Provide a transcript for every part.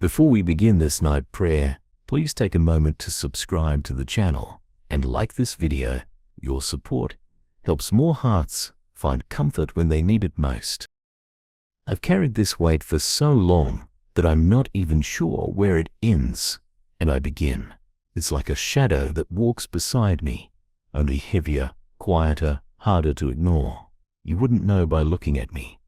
Before we begin this night prayer, please take a moment to subscribe to the channel and like this video. Your support helps more hearts find comfort when they need it most. I've carried this weight for so long that I'm not even sure where it ends and I begin. It's like a shadow that walks beside me, only heavier, quieter, harder to ignore. You wouldn't know by looking at me.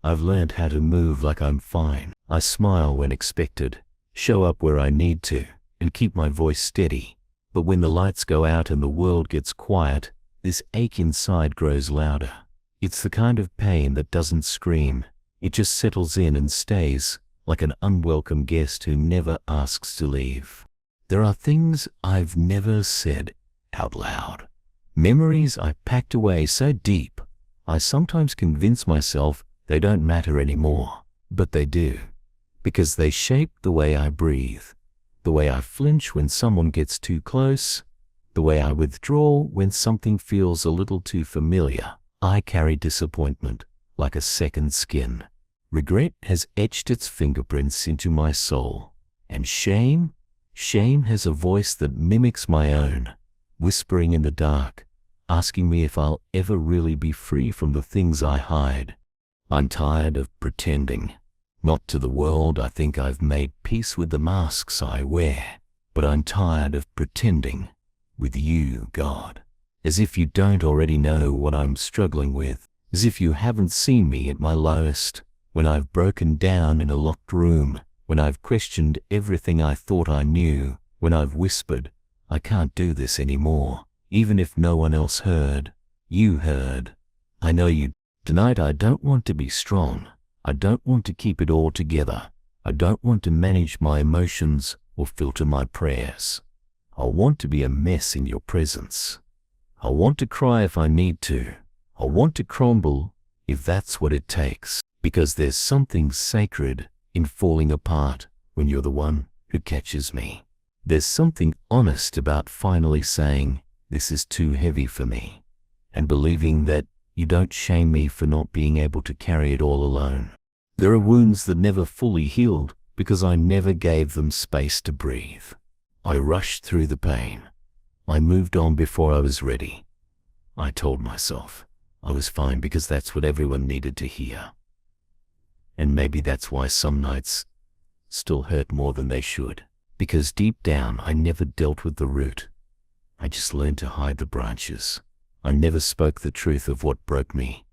I've learned how to move like I'm fine. I smile when expected, show up where I need to, and keep my voice steady. But when the lights go out and the world gets quiet, this ache inside grows louder. It's the kind of pain that doesn't scream. It just settles in and stays, like an unwelcome guest who never asks to leave. There are things I've never said out loud. Memories I packed away so deep, I sometimes convince myself they don't matter anymore, but they do, because they shape the way I breathe, the way I flinch when someone gets too close, the way I withdraw when something feels a little too familiar. I carry disappointment like a second skin. Regret has etched its fingerprints into my soul, and shame has a voice that mimics my own, whispering in the dark, asking me if I'll ever really be free from the things I hide. I'm tired of pretending. Not to the world. I think I've made peace with the masks I wear, but I'm tired of pretending with you, God. As if you don't already know what I'm struggling with, as if you haven't seen me at my lowest, when I've broken down in a locked room, when I've questioned everything I thought I knew, when I've whispered, I can't do this anymore, even if no one else heard. You heard. I know you. Tonight I don't want to be strong. I don't want to keep it all together. I don't want to manage my emotions or filter my prayers. I want to be a mess in your presence. I want to cry if I need to. I want to crumble if that's what it takes. Because there's something sacred in falling apart when you're the one who catches me. There's something honest about finally saying, this is too heavy for me, and believing that you don't shame me for not being able to carry it all alone. There are wounds that never fully healed because I never gave them space to breathe. I rushed through the pain. I moved on before I was ready. I told myself I was fine because that's what everyone needed to hear. And maybe that's why some nights still hurt more than they should. Because deep down I never dealt with the root. I just learned to hide the branches. I never spoke the truth of what broke me.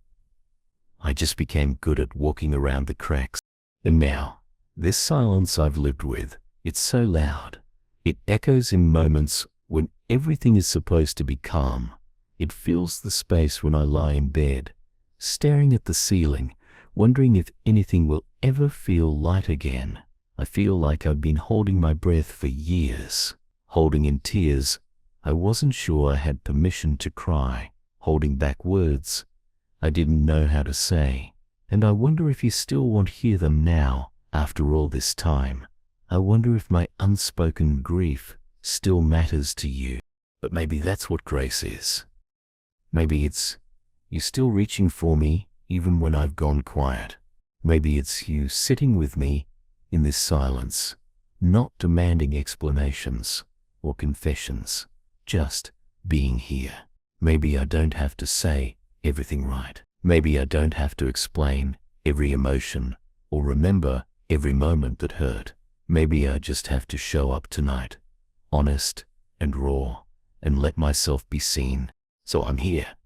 I just became good at walking around the cracks. And now, this silence I've lived with, it's so loud. It echoes in moments when everything is supposed to be calm. It fills the space when I lie in bed, staring at the ceiling, wondering if anything will ever feel light again. I feel like I've been holding my breath for years, holding in tears I wasn't sure I had permission to cry, holding back words I didn't know how to say. And I wonder if you still won't hear them now, after all this time. I wonder if my unspoken grief still matters to you. But maybe that's what grace is. Maybe it's you still reaching for me even when I've gone quiet. Maybe it's you sitting with me in this silence, not demanding explanations or confessions, just being here. Maybe I don't have to say everything right. Maybe I don't have to explain every emotion or remember every moment that hurt. Maybe I just have to show up tonight, honest and raw, and let myself be seen. So I'm here.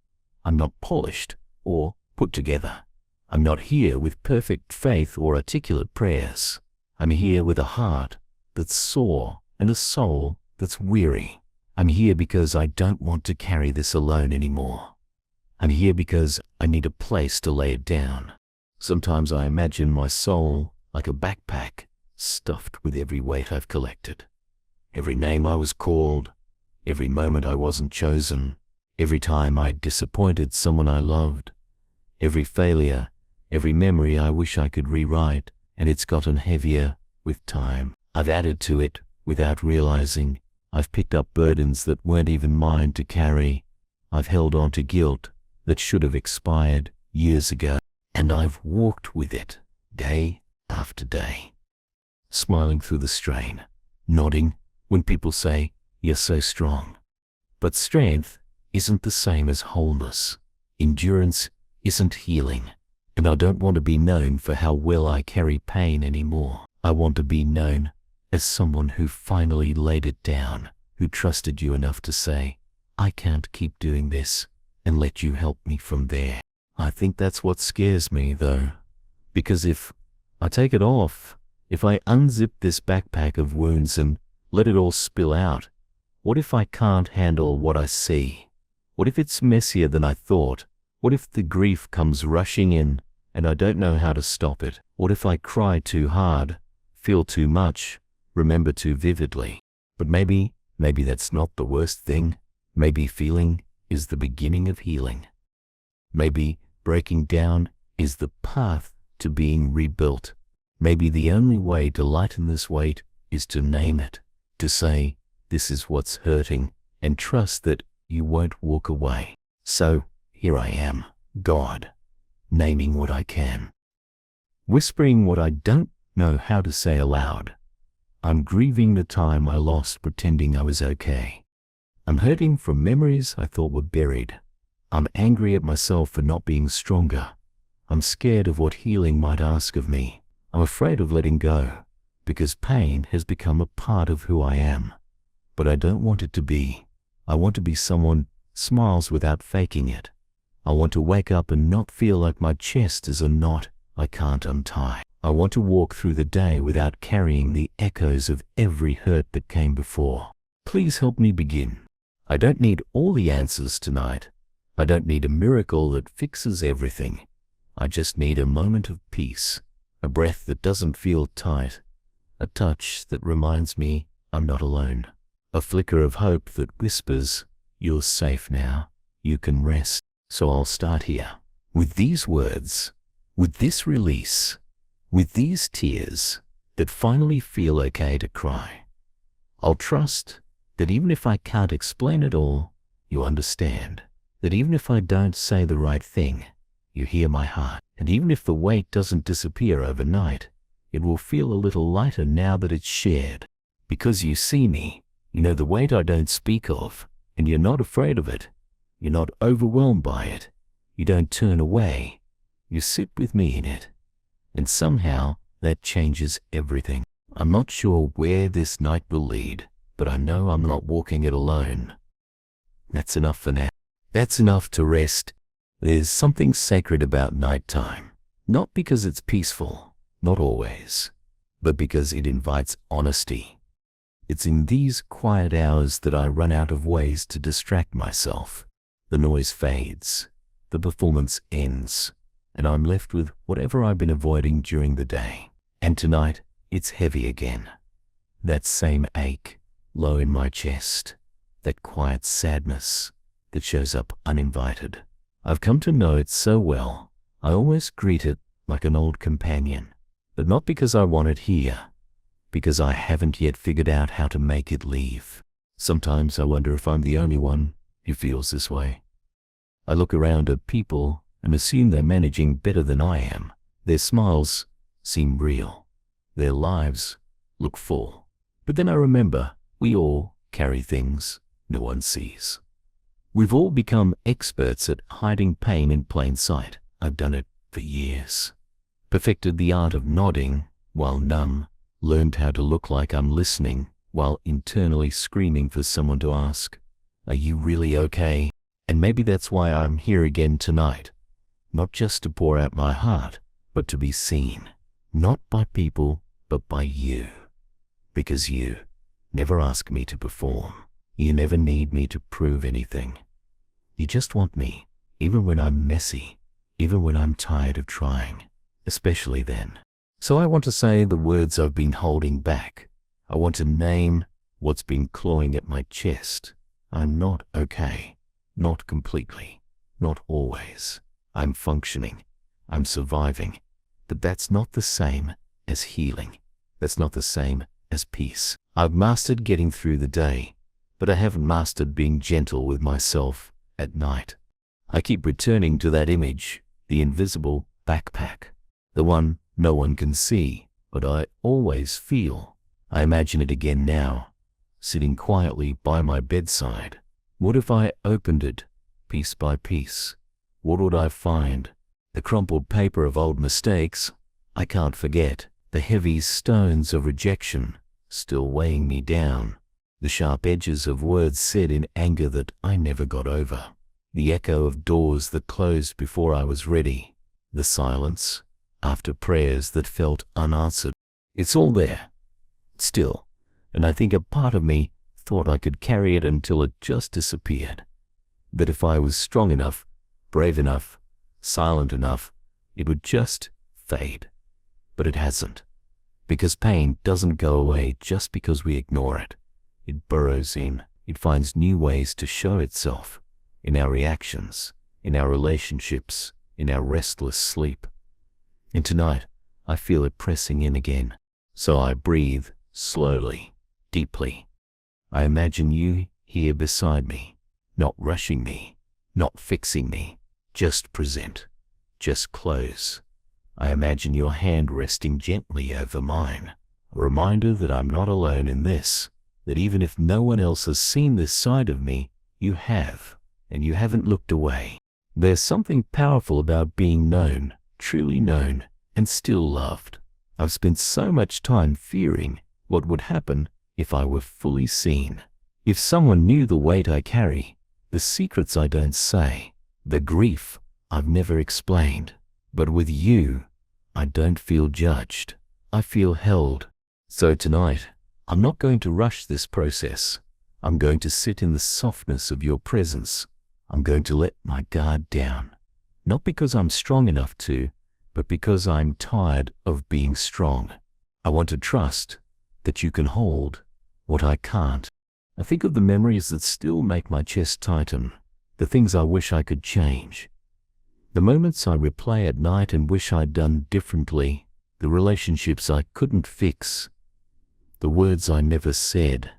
I'm not polished or put together. I'm not here with perfect faith or articulate prayers. I'm here with a heart that's sore and a soul that's weary. I'm here because I don't want to carry this alone anymore. I'm here because I need a place to lay it down. Sometimes I imagine my soul like a backpack stuffed with every weight I've collected. Every name I was called, every moment I wasn't chosen, every time I disappointed someone I loved, every failure, every memory I wish I could rewrite, and it's gotten heavier with time. I've added to it without realizing. I've picked up burdens that weren't even mine to carry. I've held on to guilt that should have expired years ago, and I've walked with it day after day. smiling through the strain, nodding when people say, "You're so strong." But strength isn't the same as wholeness. Endurance isn't healing. And I don't want to be known for how well I carry pain anymore. I want to be known as someone who finally laid it down, who trusted you enough to say, "I can't keep doing this," and let you help me from there. I think that's what scares me, though. Because if I take it off, if I unzip this backpack of wounds and let it all spill out, what if I can't handle what I see? What if it's messier than I thought? What if the grief comes rushing in and I don't know how to stop it? What if I cry too hard, feel too much, remember too vividly? But maybe that's not the worst thing. Maybe feeling is the beginning of healing. Maybe breaking down is the path to being rebuilt. Maybe the only way to lighten this weight is to name it, to say, "This is what's hurting," and trust that you won't walk away. So here I am, God, naming what I can, whispering what I don't know how to say aloud. I'm grieving the time I lost pretending I was okay. I'm hurting from memories I thought were buried. I'm angry at myself for not being stronger. I'm scared of what healing might ask of me. I'm afraid of letting go, because pain has become a part of who I am. But I don't want it to be. I want to be someone who smiles without faking it. I want to wake up and not feel like my chest is a knot I can't untie. I want to walk through the day without carrying the echoes of every hurt that came before. Please help me begin. I don't need all the answers tonight. I don't need a miracle that fixes everything. I just need a moment of peace, a breath that doesn't feel tight, a touch that reminds me I'm not alone, a flicker of hope that whispers, "You're safe now, you can rest." So I'll start here, with these words, with this release, with these tears that finally feel okay to cry. I'll trust that even if I can't explain it all, you understand. That even if I don't say the right thing, you hear my heart. And even if the weight doesn't disappear overnight, it will feel a little lighter now that it's shared. Because you see me, you know the weight I don't speak of, and you're not afraid of it. You're not overwhelmed by it. You don't turn away. You sit with me in it. And somehow that changes everything. I'm not sure where this night will lead, but I know I'm not walking it alone. That's enough for now. That's enough to rest. There's something sacred about nighttime. Not because it's peaceful, not always, but because it invites honesty. It's in these quiet hours that I run out of ways to distract myself. The noise fades, the performance ends, and I'm left with whatever I've been avoiding during the day. And tonight, it's heavy again. That same ache, low in my chest, that quiet sadness that shows up uninvited. I've come to know it so well, I almost greet it like an old companion. But not because I want it here, because I haven't yet figured out how to make it leave. Sometimes I wonder if I'm the only one who feels this way. I look around at people and assume they're managing better than I am. Their smiles seem real. Their lives look full. But then I remember we all carry things no one sees. We've all become experts at hiding pain in plain sight. I've done it for years. Perfected the art of nodding while numb, learned how to look like I'm listening while internally screaming for someone to ask, "Are you really okay?" And maybe that's why I'm here again tonight. Not just to pour out my heart, but to be seen. Not by people, but by you. Because you never ask me to perform. You never need me to prove anything. You just want me, even when I'm messy, even when I'm tired of trying, especially then. So I want to say the words I've been holding back. I want to name what's been clawing at my chest. I'm not okay. Not completely. Not always. I'm functioning. I'm surviving. But that's not the same as healing. That's not the same as peace. I've mastered getting through the day, but I haven't mastered being gentle with myself at night. I keep returning to that image, the invisible backpack, the one no one can see, but I always feel. I imagine it again now, sitting quietly by my bedside. What if I opened it, piece by piece? What would I find? The crumpled paper of old mistakes I can't forget, the heavy stones of rejection still weighing me down, the sharp edges of words said in anger that I never got over, the echo of doors that closed before I was ready, the silence after prayers that felt unanswered. It's all there, still, and I think a part of me thought I could carry it until it just disappeared. That if I was strong enough, brave enough, silent enough, it would just fade. But it hasn't, because pain doesn't go away just because we ignore it. It burrows in. It finds new ways to show itself, in our reactions, in our relationships, in our restless sleep. And tonight, I feel it pressing in again. So I breathe slowly, deeply. I imagine you here beside me, not rushing me, not fixing me, just present, just close. I imagine your hand resting gently over mine, a reminder that I'm not alone in this, that even if no one else has seen this side of me, you have, and you haven't looked away. There's something powerful about being known, truly known, and still loved. I've spent so much time fearing what would happen if I were fully seen. If someone knew the weight I carry, the secrets I don't say, the grief I've never explained. But with you, I don't feel judged. I feel held. So tonight, I'm not going to rush this process. I'm going to sit in the softness of your presence. I'm going to let my guard down. Not because I'm strong enough to, but because I'm tired of being strong. I want to trust that you can hold what I can't. I think of the memories that still make my chest tighten, the things I wish I could change. The moments I replay at night and wish I'd done differently, the relationships I couldn't fix, the words I never said,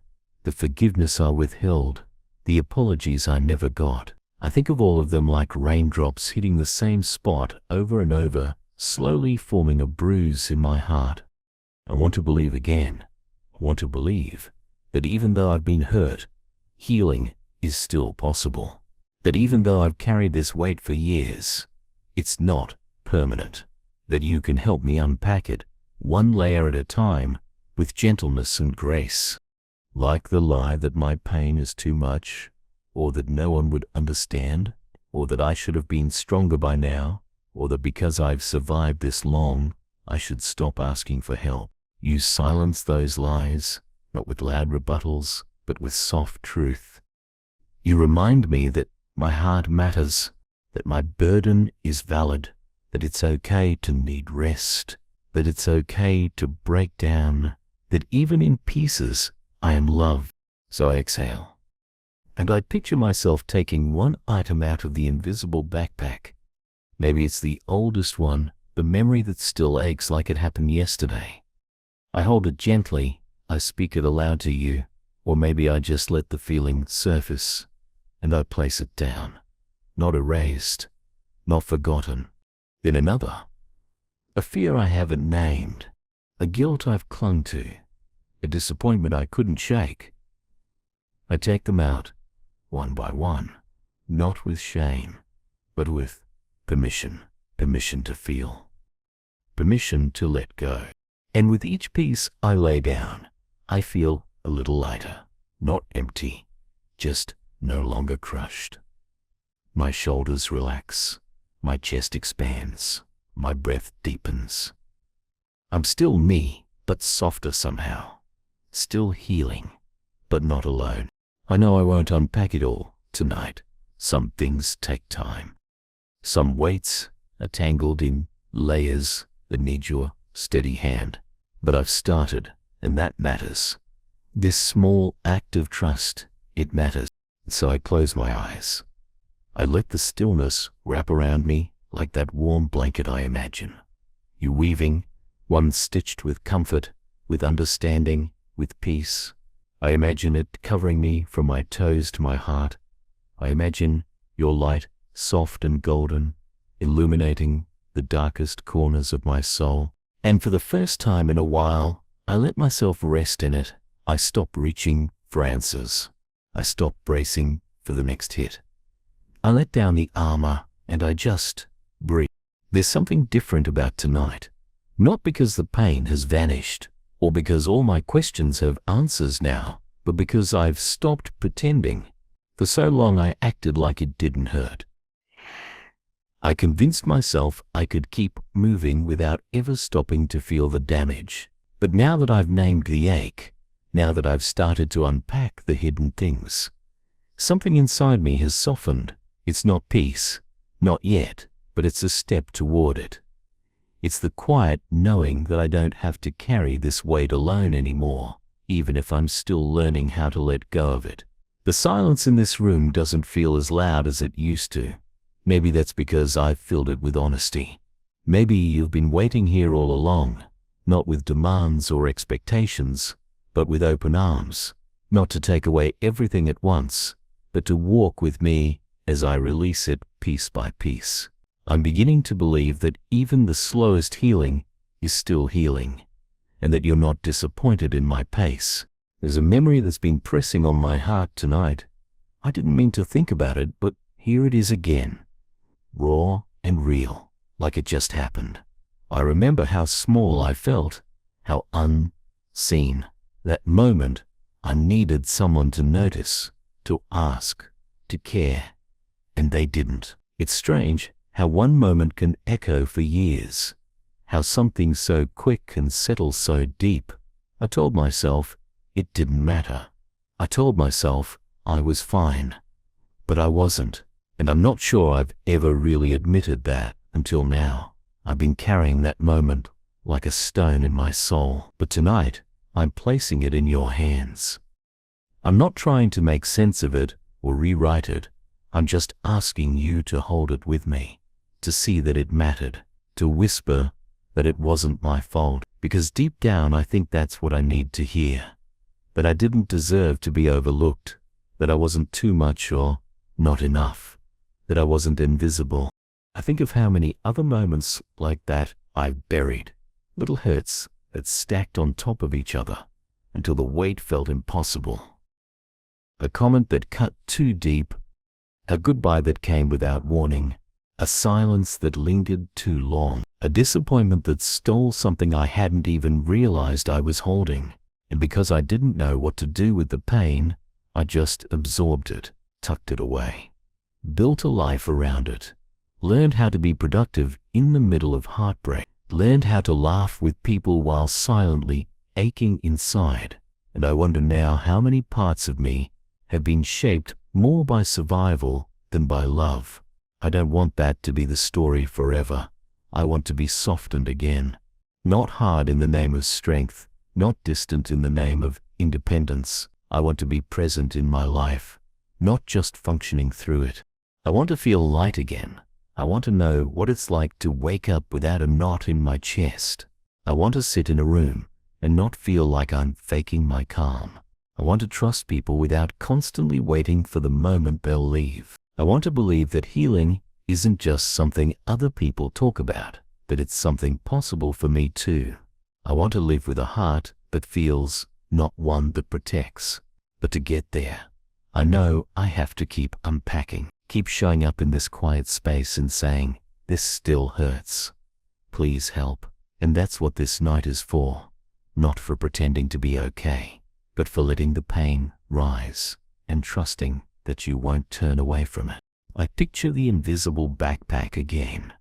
the forgiveness I withheld, the apologies I never got. I think of all of them like raindrops hitting the same spot over and over, slowly forming a bruise in my heart. I want to believe again. I want to believe that even though I've been hurt, healing is still possible. That even though I've carried this weight for years, it's not permanent. That you can help me unpack it, one layer at a time, with gentleness and grace. Like the lie that my pain is too much, or that no one would understand, or that I should have been stronger by now, or that because I've survived this long, I should stop asking for help. You silence those lies, not with loud rebuttals, but with soft truth. You remind me that my heart matters, that my burden is valid, that it's okay to need rest, that it's okay to break down, that even in pieces I am loved. So I exhale, and I picture myself taking one item out of the invisible backpack. Maybe it's the oldest one, the memory that still aches like it happened yesterday. I hold it gently, I speak it aloud to you, or maybe I just let the feeling surface, and I place it down, not erased, not forgotten. Then another, a fear I haven't named, a guilt I've clung to, a disappointment I couldn't shake. I take them out, one by one, not with shame, but with permission, permission to feel, permission to let go. And with each piece I lay down, I feel a little lighter, not empty, just no longer crushed. My shoulders relax, my chest expands, my breath deepens. I'm still me, but softer somehow, still healing, but not alone. I know I won't unpack it all tonight. Some things take time. Some weights are tangled in layers that need your steady hand. But I've started, and that matters. This small act of trust, it matters. So I close my eyes. I let the stillness wrap around me like that warm blanket I imagine. You weaving, one stitched with comfort, with understanding, with peace. I imagine it covering me from my toes to my heart. I imagine your light, soft and golden, illuminating the darkest corners of my soul. And for the first time in a while, I let myself rest in it. I stopped reaching for answers. I stopped bracing for the next hit. I let down the armor and I just breathed. There's something different about tonight. Not because the pain has vanished or because all my questions have answers now, but because I've stopped pretending. For so long I acted like it didn't hurt. I convinced myself I could keep moving without ever stopping to feel the damage. But now that I've named the ache, now that I've started to unpack the hidden things, something inside me has softened. It's not peace, not yet, but it's a step toward it. It's the quiet knowing that I don't have to carry this weight alone anymore, even if I'm still learning how to let go of it. The silence in this room doesn't feel as loud as it used to. Maybe that's because I've filled it with honesty. Maybe you've been waiting here all along, not with demands or expectations, but with open arms, not to take away everything at once, but to walk with me as I release it piece by piece. I'm beginning to believe that even the slowest healing is still healing, and that you're not disappointed in my pace. There's a memory that's been pressing on my heart tonight. I didn't mean to think about it, but here it is again. Raw and real, like it just happened. I remember how small I felt, how unseen. That moment, I needed someone to notice, to ask, to care, and they didn't. It's strange how one moment can echo for years, how something so quick can settle so deep. I told myself it didn't matter. I told myself I was fine, but I wasn't. And I'm not sure I've ever really admitted that until now. I've been carrying that moment like a stone in my soul. But tonight, I'm placing it in your hands. I'm not trying to make sense of it or rewrite it. I'm just asking you to hold it with me, to see that it mattered, to whisper that it wasn't my fault. Because deep down, I think that's what I need to hear. That I didn't deserve to be overlooked, that I wasn't too much or not enough, that I wasn't invisible. I think of how many other moments like that I've buried, little hurts that stacked on top of each other until the weight felt impossible. A comment that cut too deep, a goodbye that came without warning, a silence that lingered too long, a disappointment that stole something I hadn't even realized I was holding. And because I didn't know what to do with the pain, I just absorbed it, tucked it away, built a life around it, learned how to be productive in the middle of heartbreak, learned how to laugh with people while silently aching inside. And I wonder now how many parts of me have been shaped more by survival than by love. I don't want that to be the story forever. I want to be softened again, not hard in the name of strength, not distant in the name of independence. I want to be present in my life, not just functioning through it. I want to feel light again. I want to know what it's like to wake up without a knot in my chest. I want to sit in a room and not feel like I'm faking my calm. I want to trust people without constantly waiting for the moment they'll leave. I want to believe that healing isn't just something other people talk about, that it's something possible for me too. I want to live with a heart that feels, not one that protects. But to get there, I know I have to keep unpacking, keep showing up in this quiet space and saying, this still hurts. Please help. And that's what this night is for. Not for pretending to be okay, but for letting the pain rise and trusting that you won't turn away from it. I picture the invisible backpack again,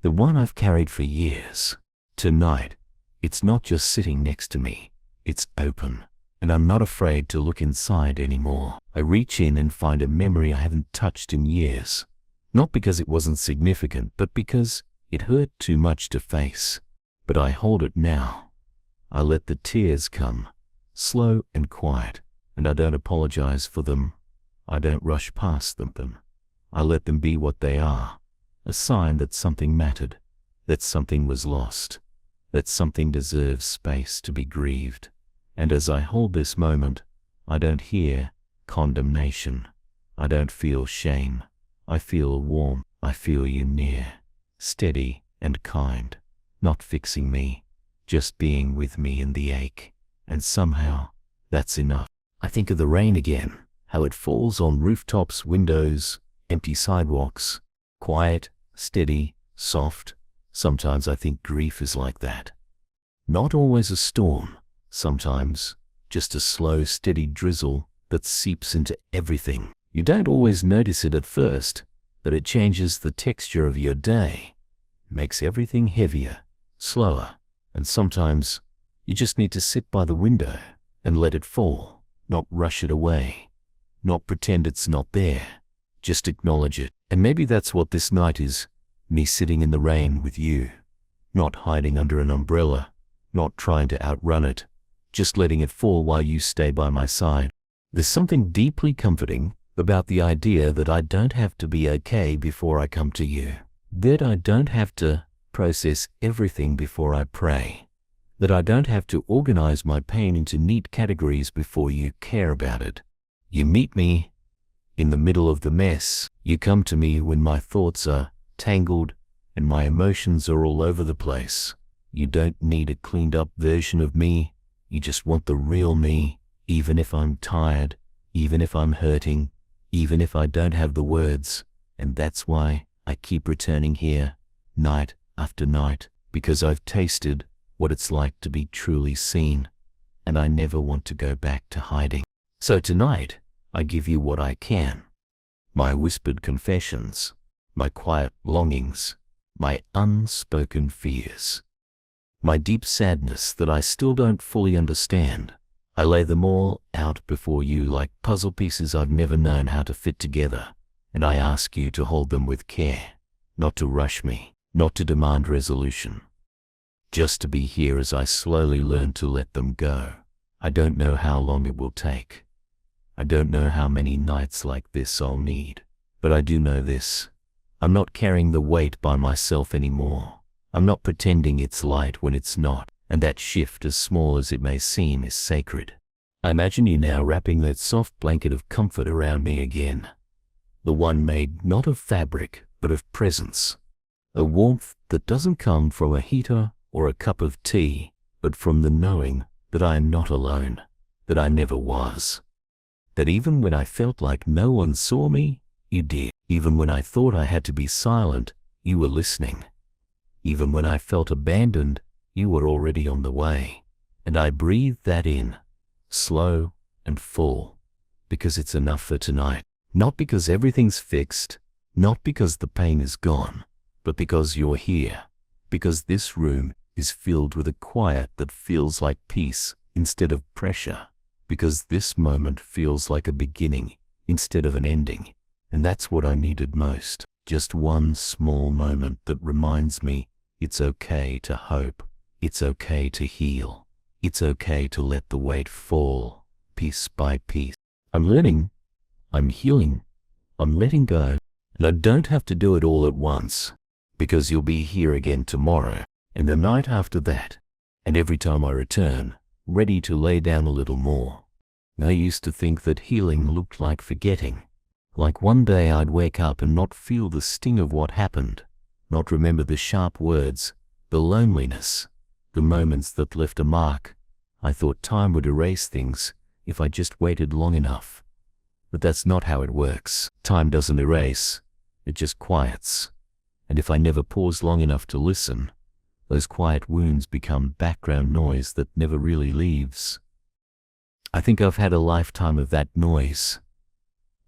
the one I've carried for years. Tonight, it's not just sitting next to me, it's open, and I'm not afraid to look inside anymore. I reach in and find a memory I haven't touched in years, not because it wasn't significant, but because it hurt too much to face. But I hold it now. I let the tears come, slow and quiet, and I don't apologize for them. I don't rush past them. I let them be what they are, a sign that something mattered, that something was lost, that something deserves space to be grieved. And as I hold this moment, I don't hear condemnation. I don't feel shame. I feel warm. I feel you near, steady and kind, not fixing me, just being with me in the ache. And somehow, that's enough. I think of the rain again, how it falls on rooftops, windows, empty sidewalks. Quiet, steady, soft. Sometimes I think grief is like that. Not always a storm, sometimes just a slow, steady drizzle that seeps into everything. You don't always notice it at first, but it changes the texture of your day, makes everything heavier, slower, and sometimes you just need to sit by the window and let it fall, not rush it away, not pretend it's not there, just acknowledge it. And maybe that's what this night is, me sitting in the rain with you, not hiding under an umbrella, not trying to outrun it, just letting it fall while you stay by my side. There's something deeply comforting about the idea that I don't have to be okay before I come to you, that I don't have to process everything before I pray, that I don't have to organize my pain into neat categories before you care about it. You meet me in the middle of the mess. You come to me when my thoughts are tangled and my emotions are all over the place. You don't need a cleaned up version of me. You just want the real me, even if I'm tired, even if I'm hurting, even if I don't have the words. And that's why I keep returning here, night after night, because I've tasted what it's like to be truly seen, and I never want to go back to hiding. So tonight, I give you what I can. My whispered confessions, my quiet longings, my unspoken fears, my deep sadness that I still don't fully understand. I lay them all out before you like puzzle pieces I've never known how to fit together, and I ask you to hold them with care, not to rush me, not to demand resolution, just to be here as I slowly learn to let them go. I don't know how long it will take. I don't know how many nights like this I'll need, but I do know this. I'm not carrying the weight by myself anymore. I'm not pretending it's light when it's not, and that shift, as small as it may seem, is sacred. I imagine you now wrapping that soft blanket of comfort around me again, the one made not of fabric, but of presence, a warmth that doesn't come from a heater or a cup of tea, but from the knowing that I am not alone, that I never was. That even when I felt like no one saw me, you did. Even when I thought I had to be silent, you were listening. Even when I felt abandoned, you were already on the way. And I breathed that in, slow and full, because it's enough for tonight. Not because everything's fixed, not because the pain is gone, but because you're here. Because this room is filled with a quiet that feels like peace instead of pressure. Because this moment feels like a beginning instead of an ending. And that's what I needed most. Just one small moment that reminds me it's okay to hope. It's okay to heal. It's okay to let the weight fall, piece by piece. I'm learning. I'm healing. I'm letting go. And I don't have to do it all at once, because you'll be here again tomorrow, and the night after that, and every time I return, ready to lay down a little more. I used to think that healing looked like forgetting, like one day I'd wake up and not feel the sting of what happened, not remember the sharp words, the loneliness, the moments that left a mark. I thought time would erase things if I just waited long enough. But that's not how it works. Time doesn't erase, it just quiets. And if I never pause long enough to listen, those quiet wounds become background noise that never really leaves. I think I've had a lifetime of that noise.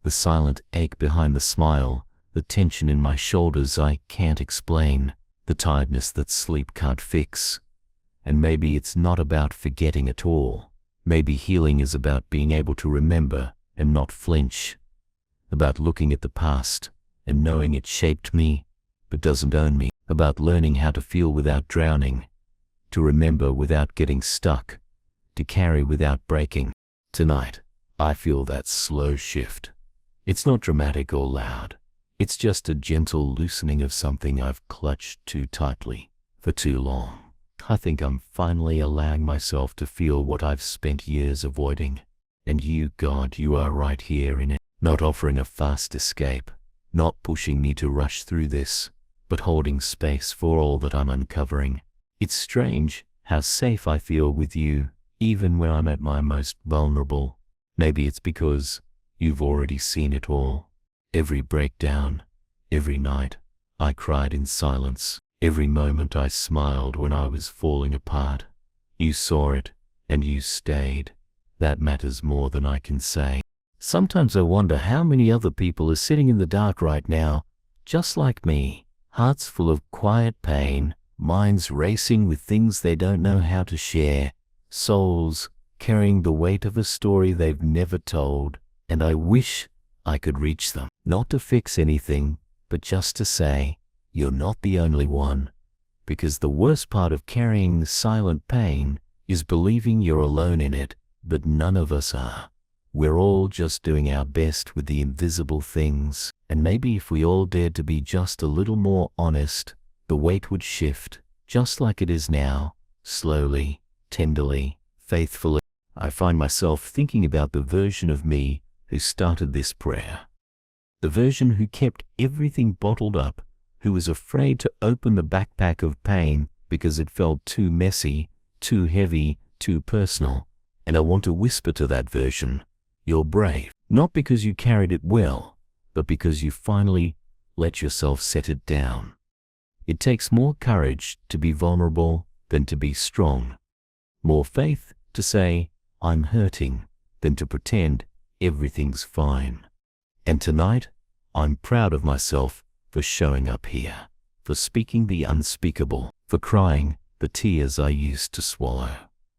The silent ache behind the smile, the tension in my shoulders I can't explain, the tiredness that sleep can't fix. And maybe it's not about forgetting at all. Maybe healing is about being able to remember and not flinch, about looking at the past and knowing it shaped me but doesn't own me, about learning how to feel without drowning, to remember without getting stuck, to carry without breaking. Tonight, I feel that slow shift. It's not dramatic or loud. It's just a gentle loosening of something I've clutched too tightly for too long. I think I'm finally allowing myself to feel what I've spent years avoiding. And you, God, you are right here in it, not offering a fast escape, not pushing me to rush through this, but holding space for all that I'm uncovering. It's strange how safe I feel with you, even when I'm at my most vulnerable. Maybe it's because you've already seen it all. Every breakdown, every night I cried in silence, every moment I smiled when I was falling apart. You saw it, and you stayed. That matters more than I can say. Sometimes I wonder how many other people are sitting in the dark right now, just like me, hearts full of quiet pain, minds racing with things they don't know how to share, souls carrying the weight of a story they've never told. And I wish I could reach them, not to fix anything, but just to say, you're not the only one. Because the worst part of carrying the silent pain is believing you're alone in it, but none of us are. We're all just doing our best with the invisible things, and maybe if we all dared to be just a little more honest, the weight would shift, just like it is now, slowly, tenderly, faithfully. I find myself thinking about the version of me who started this prayer. The version who kept everything bottled up, who was afraid to open the backpack of pain because it felt too messy, too heavy, too personal. And I want to whisper to that version, you're brave, not because you carried it well, but because you finally let yourself set it down. It takes more courage to be vulnerable than to be strong. More faith to say, I'm hurting, than to pretend everything's fine. And tonight, I'm proud of myself for showing up here, for speaking the unspeakable, for crying the tears I used to swallow,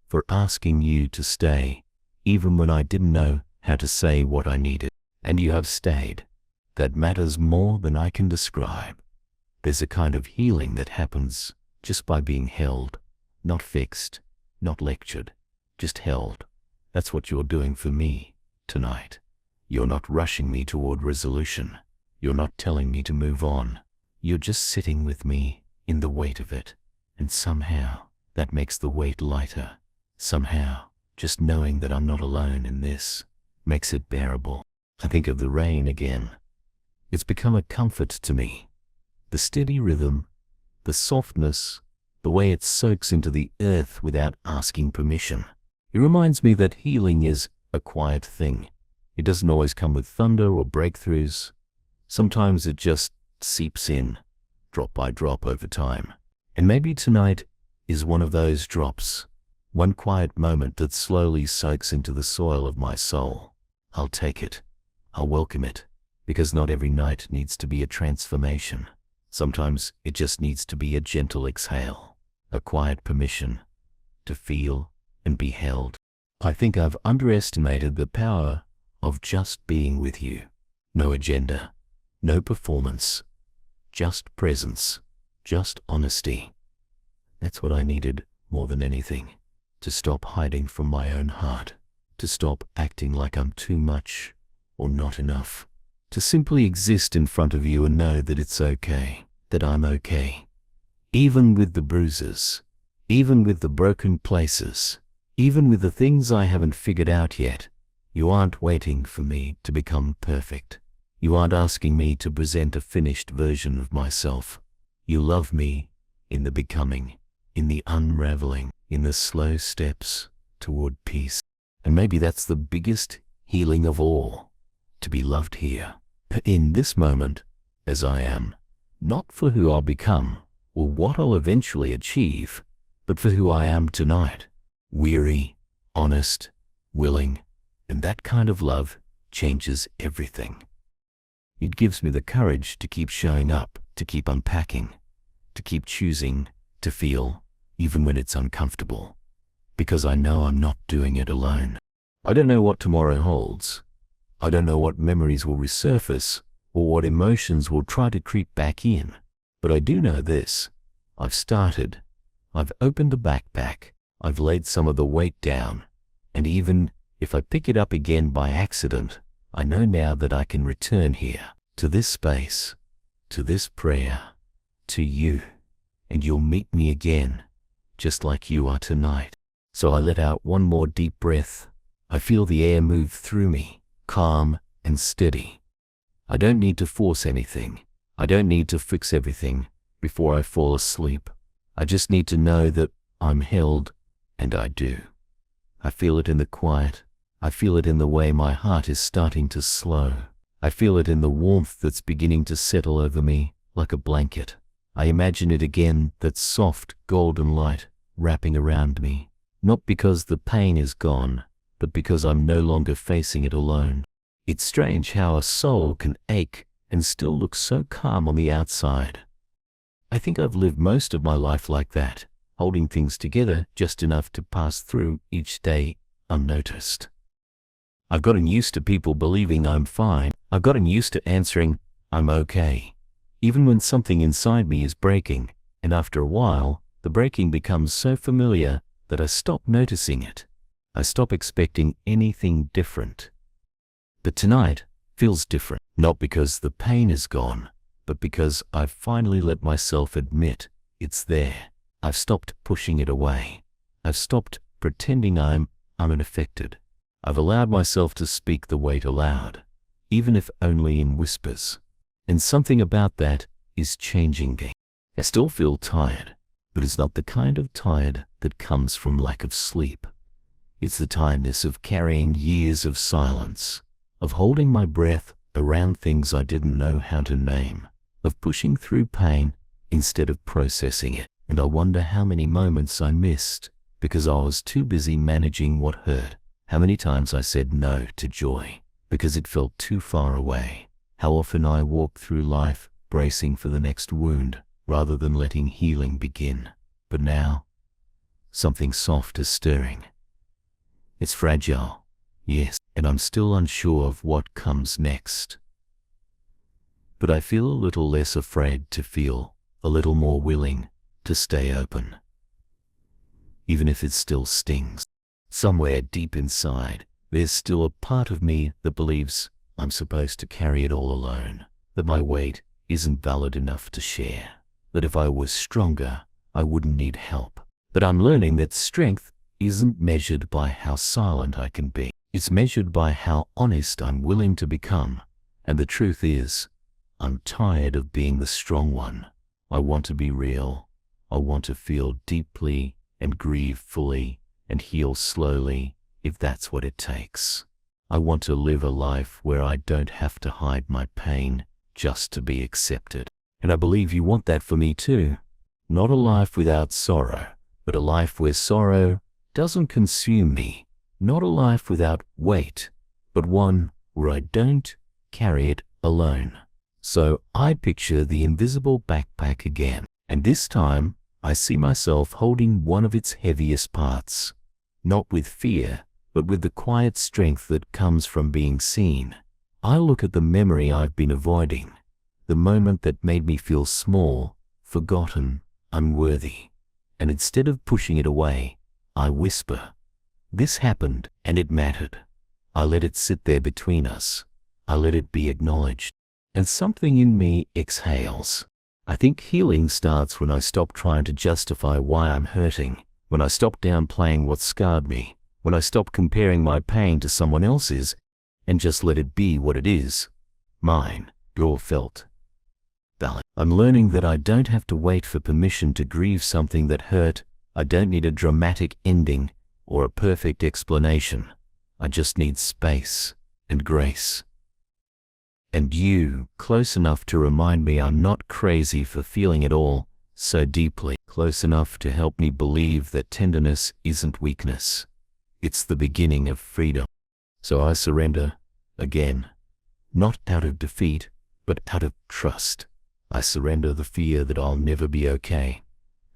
for asking you to stay, even when I didn't know how to say what I needed. And you have stayed. That matters more than I can describe. There's a kind of healing that happens just by being held, not fixed, not lectured, just held. That's what you're doing for me tonight. You're not rushing me toward resolution. You're not telling me to move on. You're just sitting with me in the weight of it. And somehow that makes the weight lighter. Somehow just knowing that I'm not alone in this makes it bearable. I think of the rain again. It's become a comfort to me. The steady rhythm, the softness, the way it soaks into the earth without asking permission. It reminds me that healing is a quiet thing. It doesn't always come with thunder or breakthroughs. Sometimes it just seeps in, drop by drop over time. And maybe tonight is one of those drops, one quiet moment that slowly soaks into the soil of my soul. I'll take it. I'll welcome it, because not every night needs to be a transformation. Sometimes it just needs to be a gentle exhale, a quiet permission to feel and be held. I think I've underestimated the power of just being with you. No agenda, no performance, just presence, just honesty. That's what I needed more than anything. To stop hiding from my own heart. To stop acting like I'm too much or not enough. To simply exist in front of you and know that it's okay, that I'm okay. Even with the bruises, even with the broken places, even with the things I haven't figured out yet, you aren't waiting for me to become perfect. You aren't asking me to present a finished version of myself. You love me in the becoming, in the unraveling, in the slow steps toward peace. And maybe that's the biggest healing of all, to be loved here, in this moment, as I am, not for who I'll become or what I'll eventually achieve, but for who I am tonight, weary, honest, willing, and that kind of love changes everything. It gives me the courage to keep showing up, to keep unpacking, to keep choosing to feel, even when it's uncomfortable, because I know I'm not doing it alone. I don't know what tomorrow holds. I don't know what memories will resurface or what emotions will try to creep back in, but I do know this. I've started. I've opened the backpack. I've laid some of the weight down, and even if I pick it up again by accident, I know now that I can return here, to this space, to this prayer, to you, and you'll meet me again, just like you are tonight. So I let out one more deep breath. I feel the air move through me, calm and steady. I don't need to force anything. I don't need to fix everything before I fall asleep. I just need to know that I'm held, and I do. I feel it in the quiet. I feel it in the way my heart is starting to slow. I feel it in the warmth that's beginning to settle over me like a blanket. I imagine it again, that soft golden light wrapping around me, not because the pain is gone, but because I'm no longer facing it alone. It's strange how a soul can ache and still look so calm on the outside. I think I've lived most of my life like that, holding things together just enough to pass through each day unnoticed. I've gotten used to people believing I'm fine. I've gotten used to answering, I'm okay, even when something inside me is breaking, and after a while, the breaking becomes so familiar that I stop noticing it. I stop expecting anything different. But tonight feels different, not because the pain is gone, but because I've finally let myself admit it's there. I've stopped pushing it away. I've stopped pretending I'm unaffected. I've allowed myself to speak the weight aloud, even if only in whispers. And something about that is changing me. I still feel tired, but it's not the kind of tired that comes from lack of sleep. It's the tiredness of carrying years of silence, of holding my breath around things I didn't know how to name, of pushing through pain instead of processing it. And I wonder how many moments I missed because I was too busy managing what hurt. How many times I said no to joy because it felt too far away. How often I walked through life bracing for the next wound rather than letting healing begin. But now, something soft is stirring. It's fragile, yes, and I'm still unsure of what comes next. But I feel a little less afraid to feel, a little more willing to stay open. Even if it still stings. Somewhere deep inside, there's still a part of me that believes I'm supposed to carry it all alone, that my weight isn't valid enough to share, that if I was stronger, I wouldn't need help. But I'm learning that strength isn't measured by how silent I can be. It's measured by how honest I'm willing to become. And the truth is, I'm tired of being the strong one. I want to be real. I want to feel deeply and grieve fully and heal slowly, if that's what it takes. I want to live a life where I don't have to hide my pain just to be accepted. And I believe you want that for me too. Not a life without sorrow, but a life where sorrow doesn't consume me. Not a life without weight, but one where I don't carry it alone. So I picture the invisible backpack again, and this time I see myself holding one of its heaviest parts. Not with fear, but with the quiet strength that comes from being seen. I look at the memory I've been avoiding, the moment that made me feel small, forgotten, unworthy. And instead of pushing it away, I whisper, this happened and it mattered. I let it sit there between us. I let it be acknowledged. And something in me exhales. I think healing starts when I stop trying to justify why I'm hurting, when I stop downplaying what scarred me, when I stop comparing my pain to someone else's, and just let it be what it is. Mine, your felt. Valid. I'm learning that I don't have to wait for permission to grieve something that hurt. I don't need a dramatic ending or a perfect explanation. I just need space and grace. And you, close enough to remind me I'm not crazy for feeling it all so deeply, close enough to help me believe that tenderness isn't weakness. It's the beginning of freedom. So I surrender again, not out of defeat, but out of trust. I surrender the fear that I'll never be okay.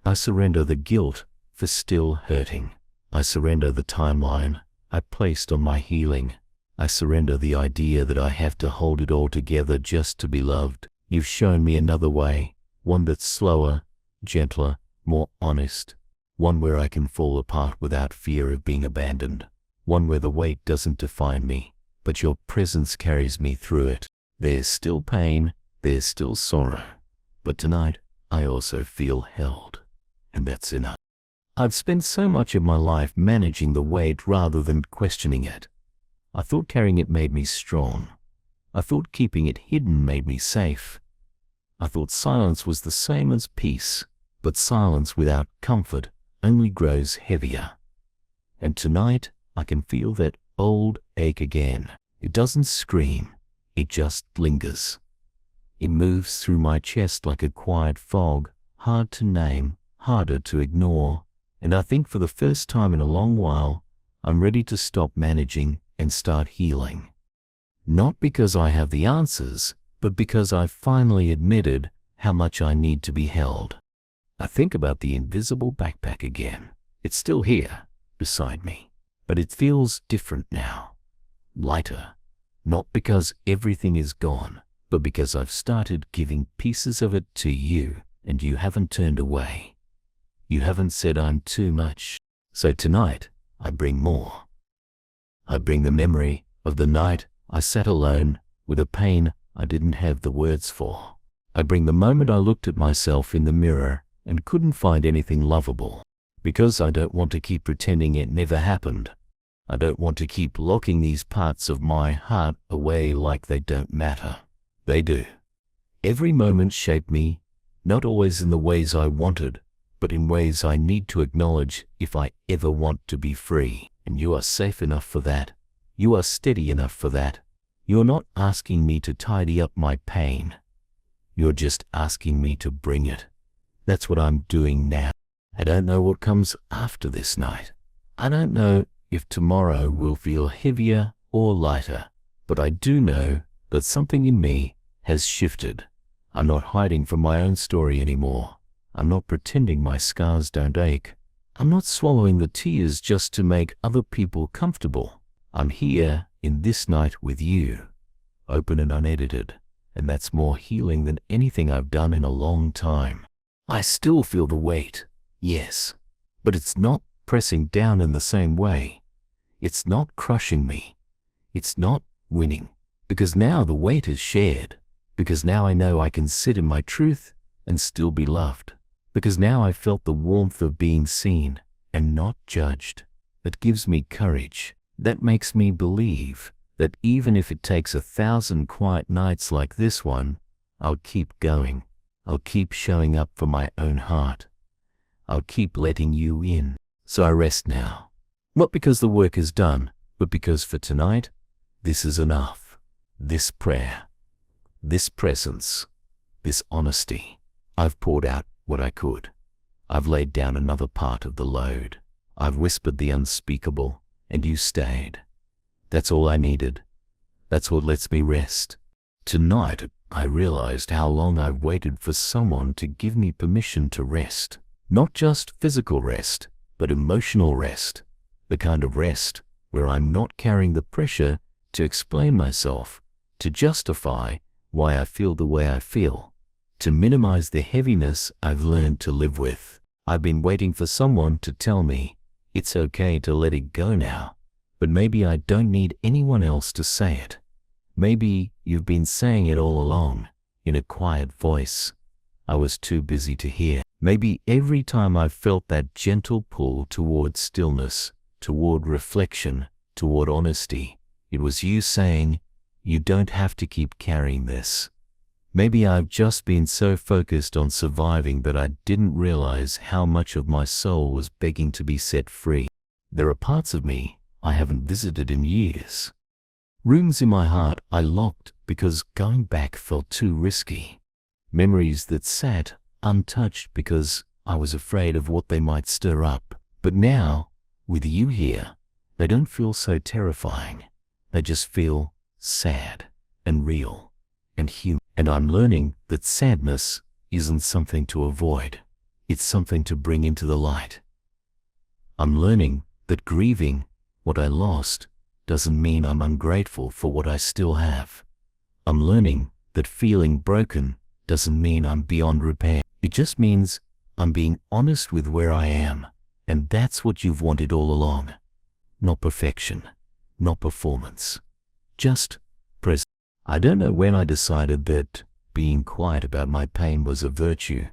I surrender the guilt for still hurting. I surrender the timeline I placed on my healing. I surrender the idea that I have to hold it all together just to be loved. You've shown me another way, one that's slower, gentler, more honest, one where I can fall apart without fear of being abandoned, one where the weight doesn't define me, but your presence carries me through it. There's still pain, there's still sorrow, but tonight I also feel held, and that's enough. I've spent so much of my life managing the weight rather than questioning it. I thought carrying it made me strong. I thought keeping it hidden made me safe. I thought silence was the same as peace, but silence without comfort only grows heavier. And tonight, I can feel that old ache again. It doesn't scream, it just lingers. It moves through my chest like a quiet fog, hard to name, harder to ignore, and I think for the first time in a long while, I'm ready to stop managing and start healing. Not because I have the answers, but because I've finally admitted how much I need to be held. I think about the invisible backpack again. It's still here, beside me, but it feels different now. Lighter, not because everything is gone, but because I've started giving pieces of it to you, and you haven't turned away. You haven't said I'm too much. So tonight, I bring more. I bring the memory of the night I sat alone with a pain I didn't have the words for. I bring the moment I looked at myself in the mirror and couldn't find anything lovable. Because I don't want to keep pretending it never happened. I don't want to keep locking these parts of my heart away like they don't matter. They do. Every moment shaped me, not always in the ways I wanted, but in ways I need to acknowledge if I ever want to be free. And you are safe enough for that. You are steady enough for that. You're not asking me to tidy up my pain. You're just asking me to bring it. That's what I'm doing now. I don't know what comes after this night. I don't know if tomorrow will feel heavier or lighter, but I do know that something in me has shifted. I'm not hiding from my own story anymore. I'm not pretending my scars don't ache. I'm not swallowing the tears just to make other people comfortable. I'm here in this night with you, open and unedited, and that's more healing than anything I've done in a long time. I still feel the weight, yes, but it's not pressing down in the same way. It's not crushing me. It's not winning, because now the weight is shared, because now I know I can sit in my truth and still be loved, because now I felt the warmth of being seen and not judged. That gives me courage. That makes me believe that even if it takes 1,000 quiet nights like this one, I'll keep going. I'll keep showing up for my own heart. I'll keep letting you in. So I rest now. Not because the work is done, but because for tonight, this is enough. This prayer, this presence, this honesty. I've poured out what I could. I've laid down another part of the load. I've whispered the unspeakable, and you stayed. That's all I needed. That's what lets me rest. Tonight, I realized how long I've waited for someone to give me permission to rest. Not just physical rest, but emotional rest. The kind of rest where I'm not carrying the pressure to explain myself, to justify why I feel the way I feel, to minimize the heaviness I've learned to live with. I've been waiting for someone to tell me it's okay to let it go now, but maybe I don't need anyone else to say it. Maybe you've been saying it all along, in a quiet voice. I was too busy to hear. Maybe every time I've felt that gentle pull toward stillness, toward reflection, toward honesty, it was you saying, you don't have to keep carrying this. Maybe I've just been so focused on surviving that I didn't realize how much of my soul was begging to be set free. There are parts of me I haven't visited in years. Rooms in my heart I locked because going back felt too risky. Memories that sat untouched because I was afraid of what they might stir up. But now, with you here, they don't feel so terrifying. They just feel sad and real and human. And I'm learning that sadness isn't something to avoid. It's something to bring into the light. I'm learning that grieving what I lost doesn't mean I'm ungrateful for what I still have. I'm learning that feeling broken doesn't mean I'm beyond repair. It just means I'm being honest with where I am. And that's what you've wanted all along. Not perfection, not performance, just presence. I don't know when I decided that being quiet about my pain was a virtue,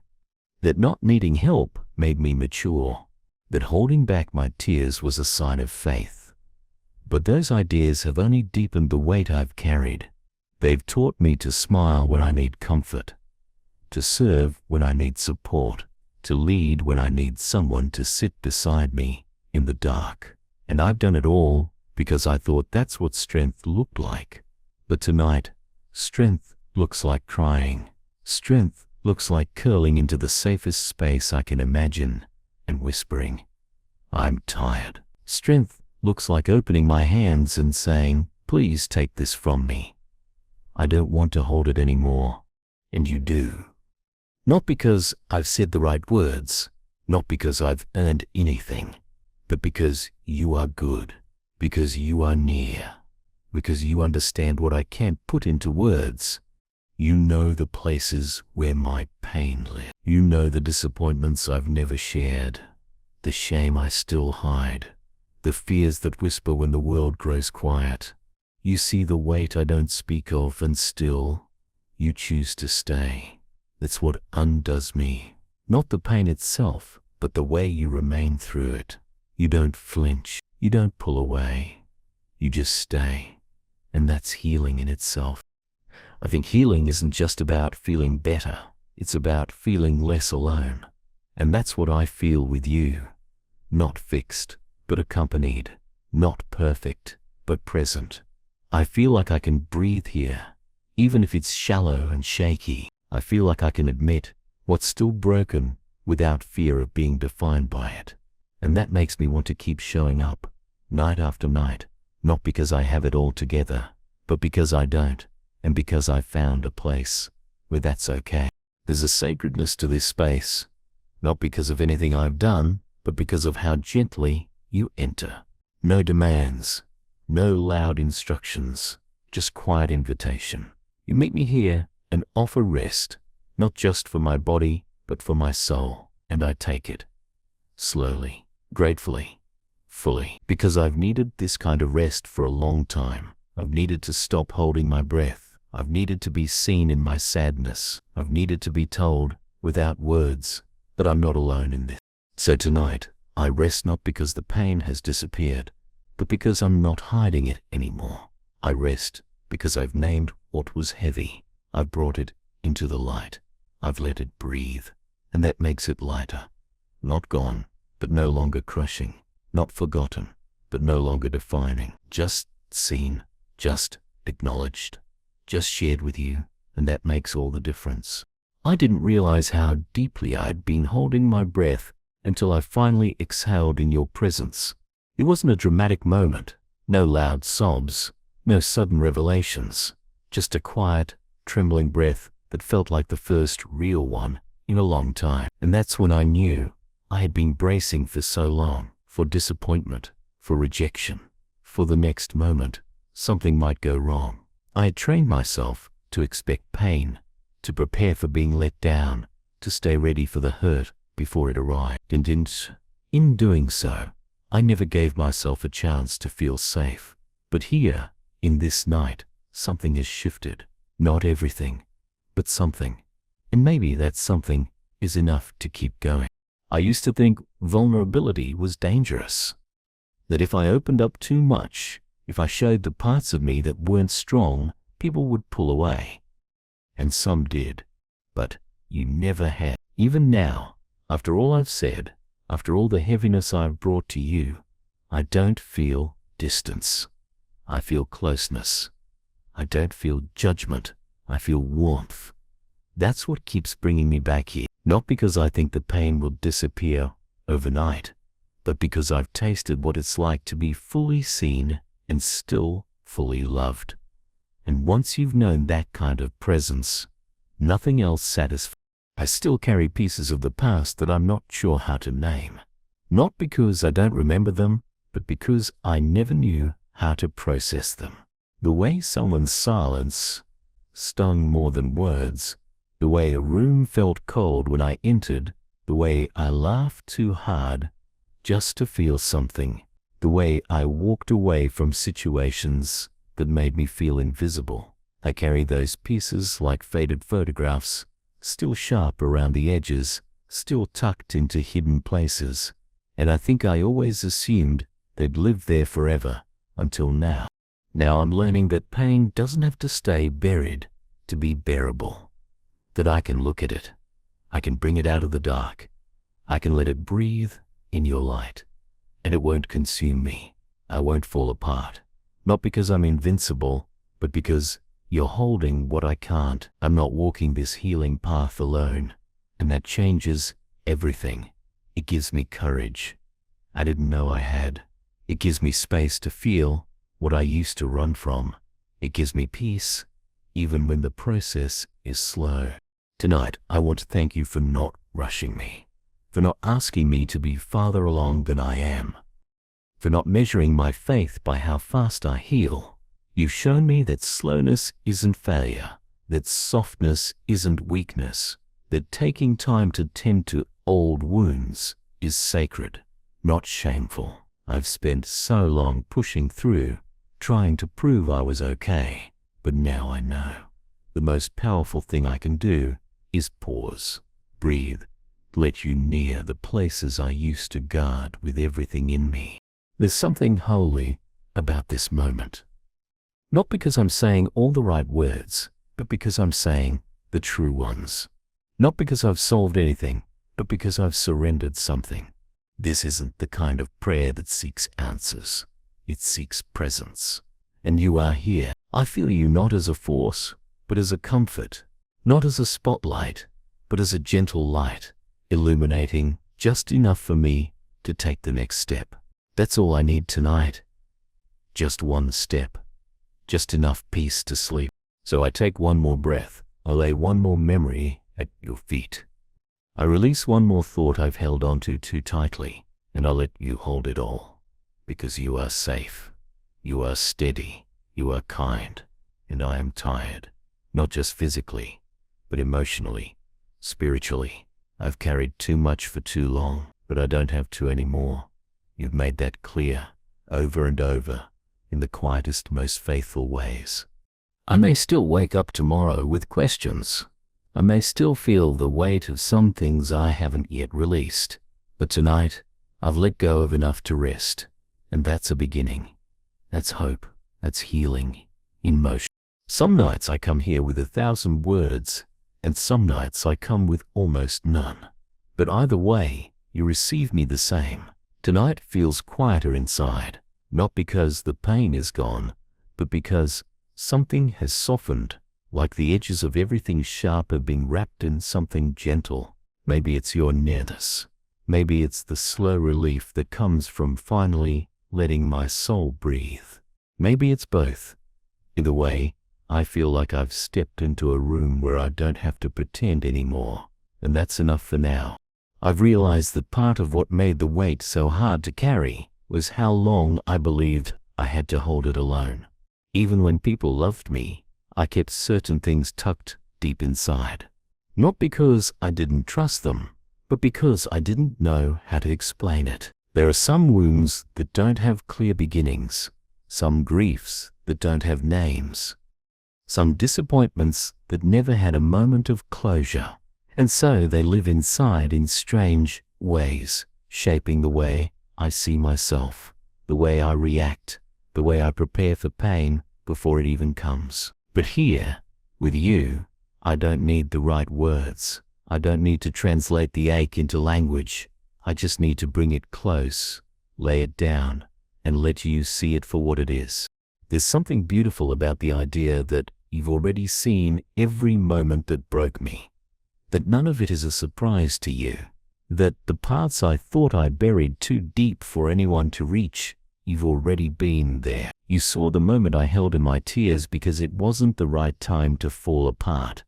that not needing help made me mature, that holding back my tears was a sign of faith. But those ideas have only deepened the weight I've carried. They've taught me to smile when I need comfort, to serve when I need support, to lead when I need someone to sit beside me in the dark. And I've done it all because I thought that's what strength looked like. But tonight, strength looks like crying. Strength looks like curling into the safest space I can imagine and whispering, "I'm tired." Strength looks like opening my hands and saying, "Please take this from me. I don't want to hold it anymore." And you do. Not because I've said the right words, not because I've earned anything, but because you are good, because you are near, because you understand what I can't put into words. You know the places where my pain lives. You know the disappointments I've never shared, the shame I still hide, the fears that whisper when the world grows quiet. You see the weight I don't speak of, and still you choose to stay. That's what undoes me. Not the pain itself, but the way you remain through it. You don't flinch. You don't pull away. You just stay. And that's healing in itself. I think healing isn't just about feeling better. It's about feeling less alone. And that's what I feel with you. Not fixed, but accompanied. Not perfect, but present. I feel like I can breathe here, even if it's shallow and shaky. I feel like I can admit what's still broken without fear of being defined by it. And that makes me want to keep showing up, night after night, not because I have it all together, but because I don't, and because I've found a place where that's okay. There's a sacredness to this space, not because of anything I've done, but because of how gently you enter. No demands, no loud instructions, just quiet invitation. You meet me here and offer rest, not just for my body, but for my soul, and I take it. Slowly, gratefully, fully, because I've needed this kind of rest for a long time. I've needed to stop holding my breath. I've needed to be seen in my sadness. I've needed to be told, without words, that I'm not alone in this. So tonight, I rest not because the pain has disappeared, but because I'm not hiding it anymore. I rest because I've named what was heavy. I've brought it into the light. I've let it breathe, and that makes it lighter. Not gone, but no longer crushing. Not forgotten, but no longer defining. Just seen, just acknowledged, just shared with you, and that makes all the difference. I didn't realize how deeply I'd been holding my breath until I finally exhaled in your presence. It wasn't a dramatic moment, no loud sobs, no sudden revelations, just a quiet, trembling breath that felt like the first real one in a long time. And that's when I knew I had been bracing for so long, for disappointment, for rejection, for the next moment something might go wrong. I had trained myself to expect pain, to prepare for being let down, to stay ready for the hurt before it arrived. And in doing so, I never gave myself a chance to feel safe. But here, in this night, something has shifted. Not everything, but something. And maybe that something is enough to keep going. I used to think vulnerability was dangerous. That if I opened up too much, if I showed the parts of me that weren't strong, people would pull away. And some did. But you never had. Even now, after all I've said, after all the heaviness I've brought to you, I don't feel distance. I feel closeness. I don't feel judgment. I feel warmth. That's what keeps bringing me back here. Not because I think the pain will disappear overnight, but because I've tasted what it's like to be fully seen and still fully loved. And once you've known that kind of presence, nothing else satisfies. I still carry pieces of the past that I'm not sure how to name. Not because I don't remember them, but because I never knew how to process them. The way someone's silence stung more than words, the way a room felt cold when I entered, the way I laughed too hard just to feel something, the way I walked away from situations that made me feel invisible. I carry those pieces like faded photographs, still sharp around the edges, still tucked into hidden places, and I think I always assumed they'd live there forever, until now. Now I'm learning that pain doesn't have to stay buried to be bearable, that I can look at it, I can bring it out of the dark, I can let it breathe in your light, and it won't consume me. I won't fall apart. Not because I'm invincible, but because you're holding what I can't. I'm not walking this healing path alone, and that changes everything. It gives me courage I didn't know I had. It gives me space to feel what I used to run from. It gives me peace, even when the process is slow. Tonight, I want to thank you for not rushing me, for not asking me to be farther along than I am, for not measuring my faith by how fast I heal. You've shown me that slowness isn't failure, that softness isn't weakness, that taking time to tend to old wounds is sacred, not shameful. I've spent so long pushing through, trying to prove I was okay, but now I know. The most powerful thing I can do is pause, breathe, let you near the places I used to guard with everything in me. There's something holy about this moment. Not because I'm saying all the right words, but because I'm saying the true ones. Not because I've solved anything, but because I've surrendered something. This isn't the kind of prayer that seeks answers. It seeks presence. And you are here. I feel you not as a force, but as a comfort. Not as a spotlight, but as a gentle light, illuminating just enough for me to take the next step. That's all I need tonight. Just one step. Just enough peace to sleep. So I take one more breath. I lay one more memory at your feet. I release one more thought I've held onto too tightly, and I let you hold it all. Because you are safe. You are steady. You are kind. And I am tired. Not just physically, but emotionally, spiritually. I've carried too much for too long, but I don't have to anymore. You've made that clear, over and over, in the quietest, most faithful ways. I may still wake up tomorrow with questions. I may still feel the weight of some things I haven't yet released. But tonight, I've let go of enough to rest. And that's a beginning. That's hope. That's healing in motion. Some nights I come here with 1,000 words, and some nights I come with almost none. But either way, you receive me the same. Tonight feels quieter inside. Not because the pain is gone, but because something has softened, like the edges of everything sharp have been wrapped in something gentle. Maybe it's your nearness. Maybe it's the slow relief that comes from finally letting my soul breathe. Maybe it's both. Either way, I feel like I've stepped into a room where I don't have to pretend anymore, and that's enough for now. I've realized that part of what made the weight so hard to carry was how long I believed I had to hold it alone. Even when people loved me, I kept certain things tucked deep inside. Not because I didn't trust them, but because I didn't know how to explain it. There are some wounds that don't have clear beginnings, some griefs that don't have names, some disappointments that never had a moment of closure. And so they live inside in strange ways, shaping the way I see myself, the way I react, the way I prepare for pain before it even comes. But here, with you, I don't need the right words. I don't need to translate the ache into language. I just need to bring it close, lay it down, and let you see it for what it is. There's something beautiful about the idea that you've already seen every moment that broke me, that none of it is a surprise to you, that the parts I thought I buried too deep for anyone to reach, you've already been there. You saw the moment I held in my tears because it wasn't the right time to fall apart.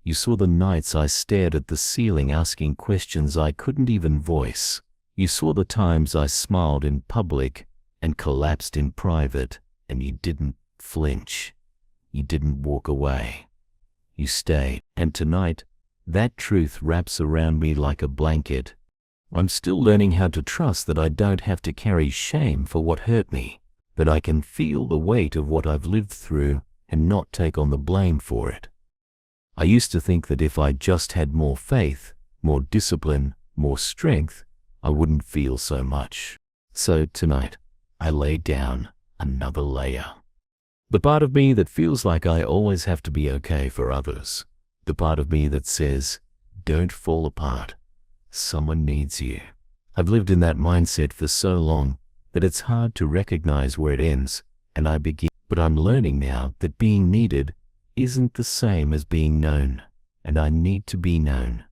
You saw the nights I stared at the ceiling asking questions I couldn't even voice. You saw the times I smiled in public and collapsed in private, and you didn't flinch. You didn't walk away. You stayed. And tonight, that truth wraps around me like a blanket. I'm still learning how to trust that I don't have to carry shame for what hurt me, that I can feel the weight of what I've lived through and not take on the blame for it. I used to think that if I just had more faith, more discipline, more strength, I wouldn't feel so much. So tonight, I lay down another layer. The part of me that feels like I always have to be okay for others. The part of me that says, don't fall apart. someone needs you. I've lived in that mindset for so long that it's hard to recognize where it ends and I begin. But I'm learning now that being needed isn't the same as being known, and I need to be known,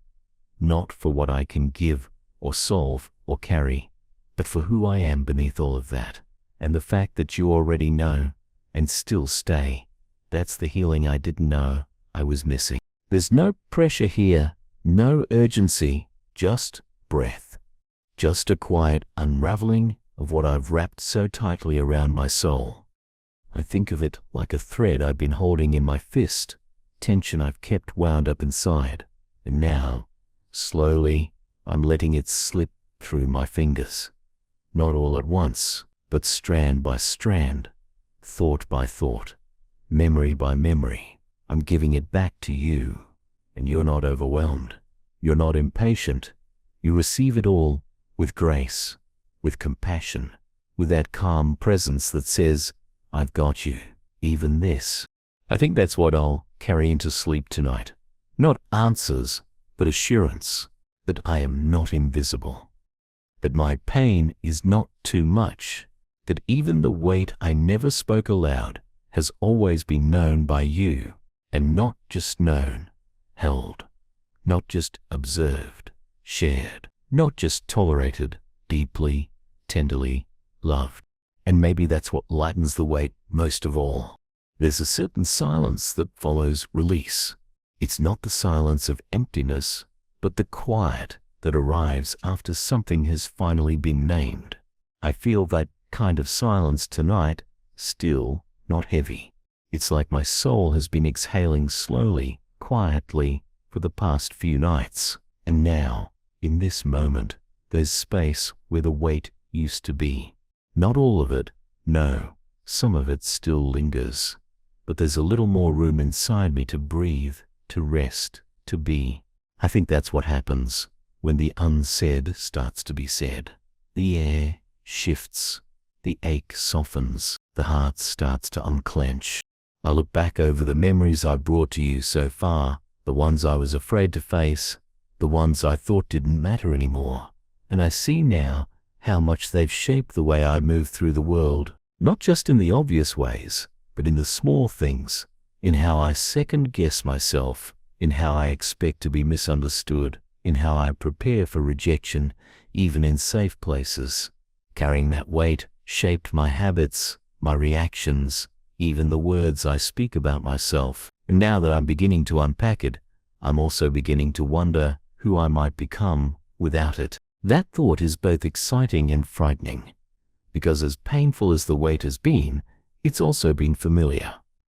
not for what I can give or solve or carry, but for who I am beneath all of that. And the fact that you already know and still stay, that's the healing I didn't know I was missing. There's no pressure here, no urgency, just breath. Just a quiet unraveling of what I've wrapped so tightly around my soul. I think of it like a thread I've been holding in my fist, tension I've kept wound up inside, and now, slowly, I'm letting it slip through my fingers. Not all at once, but strand by strand, thought by thought, memory by memory. I'm giving it back to you, and you're not overwhelmed. You're not impatient. You receive it all with grace, with compassion, with that calm presence that says, I've got you, even this. I think that's what I'll carry into sleep tonight. Not answers, but assurance that I am not invisible, that my pain is not too much, that even the weight I never spoke aloud has always been known by you, and not just known, held, not just observed, shared, not just tolerated, deeply, tenderly loved. And maybe that's what lightens the weight most of all. There's a certain silence that follows release. It's not the silence of emptiness, but the quiet that arrives after something has finally been named. I feel that kind of silence tonight, still, not heavy. It's like my soul has been exhaling slowly, quietly, for the past few nights. And now, in this moment, there's space where the weight used to be. Not all of it, no, some of it still lingers. But there's a little more room inside me to breathe, to rest, to be. I think that's what happens when the unsaid starts to be said. The air shifts, the ache softens, the heart starts to unclench. I look back over the memories I brought to you so far, the ones I was afraid to face, the ones I thought didn't matter anymore, and I see now how much they've shaped the way I move through the world, not just in the obvious ways, but in the small things, in how I second-guess myself, in how I expect to be misunderstood, in how I prepare for rejection, even in safe places. Carrying that weight shaped my habits, my reactions, even the words I speak about myself. And now that I'm beginning to unpack it, I'm also beginning to wonder who I might become without it. That thought is both exciting and frightening, because as painful as the weight has been, it's also been familiar.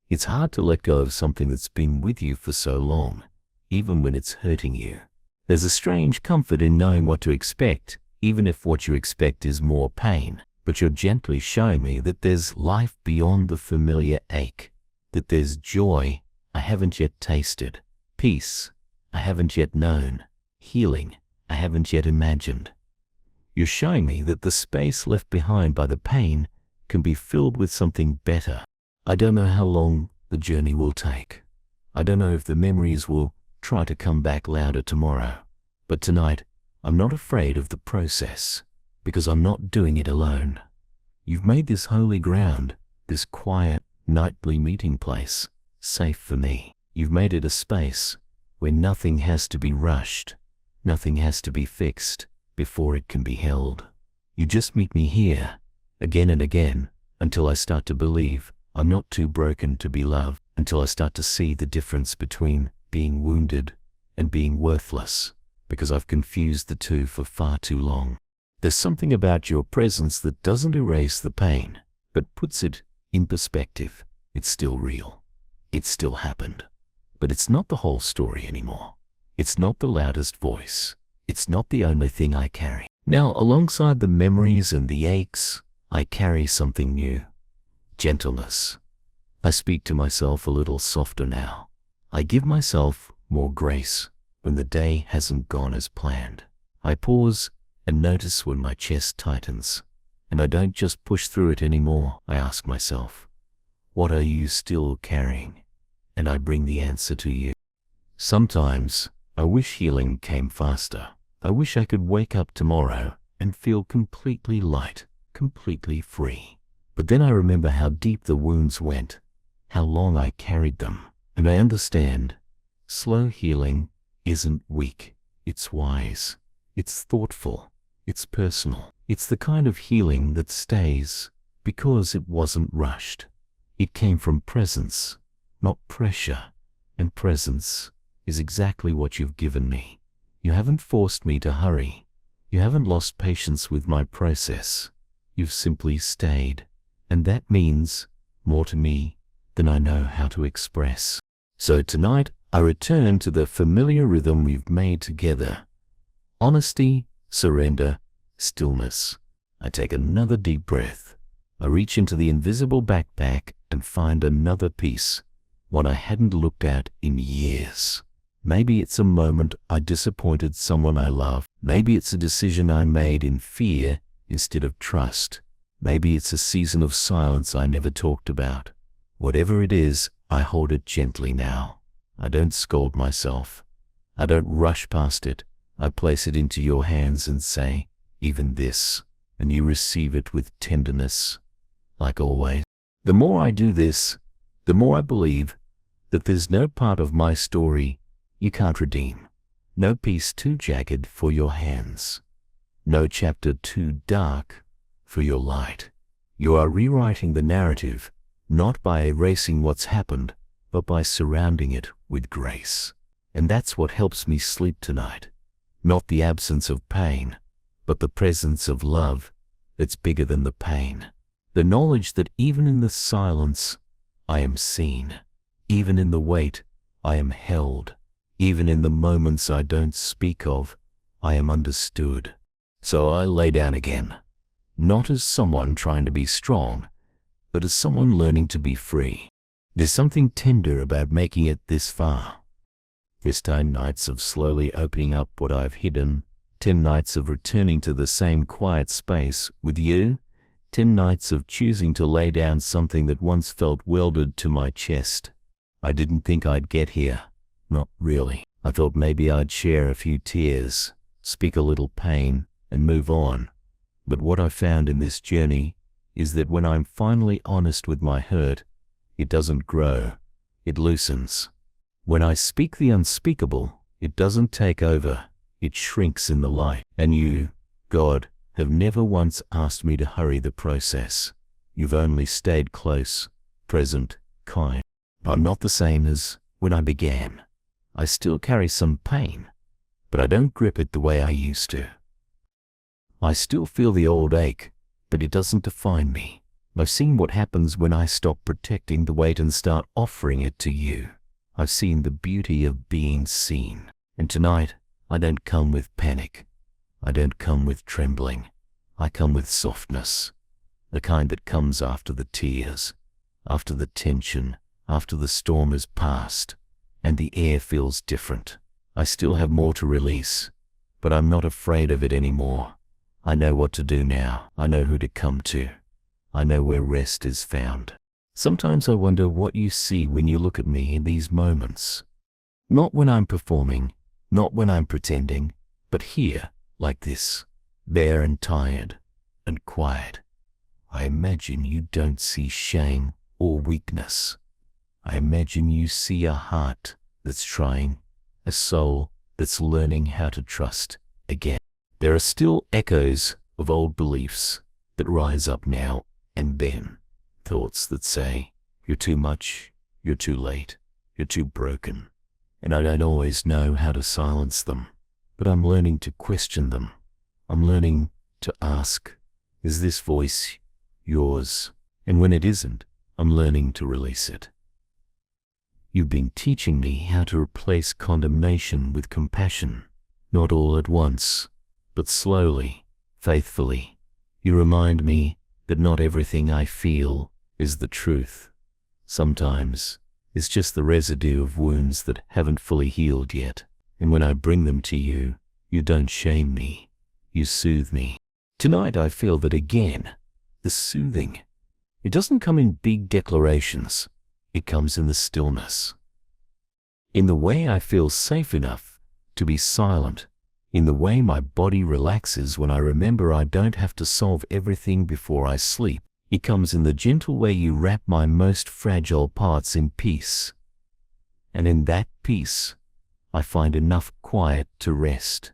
It's hard to let go of something that's been with you for so long, even when it's hurting you. There's a strange comfort in knowing what to expect, even if what you expect is more pain. But you're gently showing me that there's life beyond the familiar ache, that there's joy I haven't yet tasted, peace I haven't yet known, healing I haven't yet imagined. You're showing me that the space left behind by the pain can be filled with something better. I don't know how long the journey will take. I don't know if the memories will try to come back louder tomorrow. But tonight, I'm not afraid of the process, because I'm not doing it alone. You've made this holy ground, this quiet, nightly meeting place, safe for me. You've made it a space where nothing has to be rushed, nothing has to be fixed before it can be held. You just meet me here, again and again, until I start to believe I'm not too broken to be loved, until I start to see the difference between being wounded and being worthless, because I've confused the two for far too long. There's something about your presence that doesn't erase the pain, but puts it in perspective. It's still real. It still happened. But it's not the whole story anymore. It's not the loudest voice. It's not the only thing I carry. Now, alongside the memories and the aches, I carry something new. Gentleness. I speak to myself a little softer now. I give myself more grace when the day hasn't gone as planned. I pause and notice when my chest tightens, and I don't just push through it anymore. I ask myself, what are you still carrying? And I bring the answer to you. Sometimes I wish healing came faster. I wish I could wake up tomorrow and feel completely light, completely free. But then I remember how deep the wounds went, how long I carried them, and I understand slow healing isn't weak, it's wise, it's thoughtful, it's personal. It's the kind of healing that stays because it wasn't rushed. It came from presence, not pressure, and presence is exactly what you've given me. You haven't forced me to hurry. You haven't lost patience with my process. You've simply stayed, and that means more to me than I know how to express. So tonight, I return to the familiar rhythm we've made together. Honesty, surrender, stillness. I take another deep breath. I reach into the invisible backpack and find another piece, one I hadn't looked at in years. Maybe it's a moment I disappointed someone I love. Maybe it's a decision I made in fear instead of trust. Maybe it's a season of silence I never talked about. Whatever it is, I hold it gently now. I don't scold myself. I don't rush past it. I place it into your hands and say, even this, and you receive it with tenderness, like always. The more I do this, the more I believe that there's no part of my story you can't redeem, no piece too jagged for your hands, no chapter too dark for your light. You are rewriting the narrative, not by erasing what's happened, but by surrounding it with grace. And that's what helps me sleep tonight. Not the absence of pain, but the presence of love that's bigger than the pain. The knowledge that even in the silence, I am seen. Even in the wait, I am held. Even in the moments I don't speak of, I am understood. So I lay down again, not as someone trying to be strong, but as someone learning to be free. There's something tender about making it this far. 10 nights of slowly opening up what I've hidden, 10 nights of returning to the same quiet space with you, 10 nights of choosing to lay down something that once felt welded to my chest. I didn't think I'd get here. Not really. I thought maybe I'd share a few tears, speak a little pain, and move on. But what I found in this journey is that when I'm finally honest with my hurt, it doesn't grow, it loosens. When I speak the unspeakable, it doesn't take over, it shrinks in the light. And you, God, have never once asked me to hurry the process. You've only stayed close, present, kind. I'm not the same as when I began. I still carry some pain, but I don't grip it the way I used to. I still feel the old ache, but it doesn't define me. I've seen what happens when I stop protecting the weight and start offering it to you. I've seen the beauty of being seen. And tonight, I don't come with panic. I don't come with trembling. I come with softness. The kind that comes after the tears, after the tension, after the storm has passed, and the air feels different. I still have more to release, but I'm not afraid of it anymore. I know what to do now. I know who to come to. I know where rest is found. Sometimes I wonder what you see when you look at me in these moments. Not when I'm performing, not when I'm pretending, but here, like this, bare and tired and quiet. I imagine you don't see shame or weakness. I imagine you see a heart that's trying, a soul that's learning how to trust again. There are still echoes of old beliefs that rise up now and then. Thoughts that say, you're too much, you're too late, you're too broken. And I don't always know how to silence them, but I'm learning to question them. I'm learning to ask, is this voice yours? And when it isn't, I'm learning to release it. You've been teaching me how to replace condemnation with compassion, not all at once, but slowly, faithfully. You remind me that not everything I feel is the truth. Sometimes it's just the residue of wounds that haven't fully healed yet. And when I bring them to you, you don't shame me. You soothe me. Tonight I feel that again, the soothing. It doesn't come in big declarations. It comes in the stillness. In the way I feel safe enough to be silent. in the way my body relaxes when I remember I don't have to solve everything before I sleep. It comes in the gentle way you wrap my most fragile parts in peace. And in that peace, I find enough quiet to rest.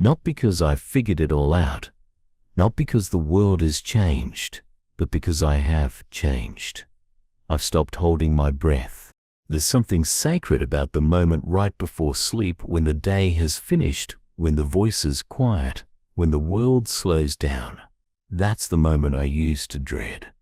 Not because I've figured it all out, not because the world has changed, but because I have changed. I've stopped holding my breath. There's something sacred about the moment right before sleep, when the day has finished, when the voice is quiet, when the world slows down. That's the moment I used to dread.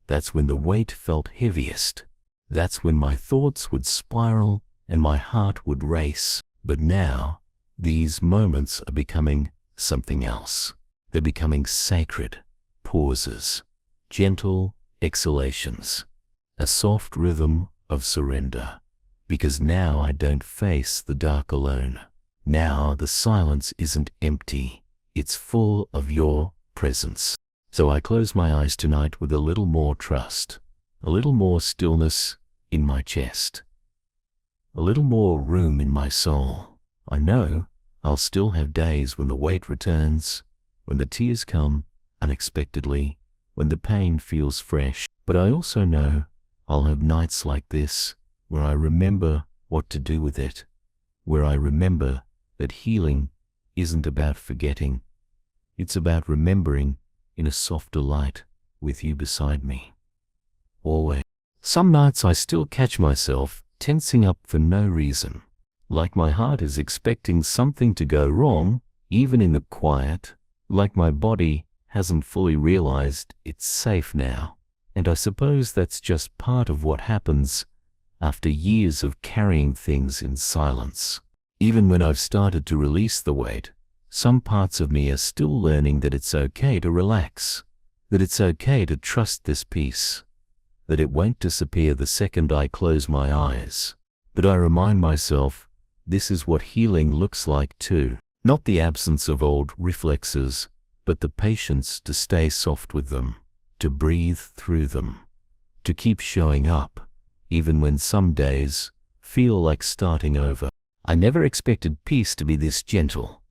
That's when the weight felt heaviest. That's when my thoughts would spiral and my heart would race. But now, these moments are becoming something else. They're becoming sacred pauses, gentle exhalations, a soft rhythm of surrender. Because now I don't face the dark alone. Now the silence isn't empty, it's full of your presence. So I close my eyes tonight with a little more trust, a little more stillness in my chest, a little more room in my soul. I know I'll still have days when the weight returns, when the tears come unexpectedly, when the pain feels fresh. But I also know I'll have nights like this where I remember what to do with it, where I remember that healing isn't about forgetting. It's about remembering in a softer light with you beside me. Always. Some nights I still catch myself tensing up for no reason, like my heart is expecting something to go wrong, even in the quiet, like my body hasn't fully realized it's safe now. And I suppose that's just part of what happens after years of carrying things in silence. Even when I've started to release the weight, some parts of me are still learning that it's okay to relax, that it's okay to trust this peace, that it won't disappear the second I close my eyes. But I remind myself, this is what healing looks like too. Not the absence of old reflexes, but the patience to stay soft with them, to breathe through them, to keep showing up, even when some days feel like starting over. I never expected peace to be this gentle.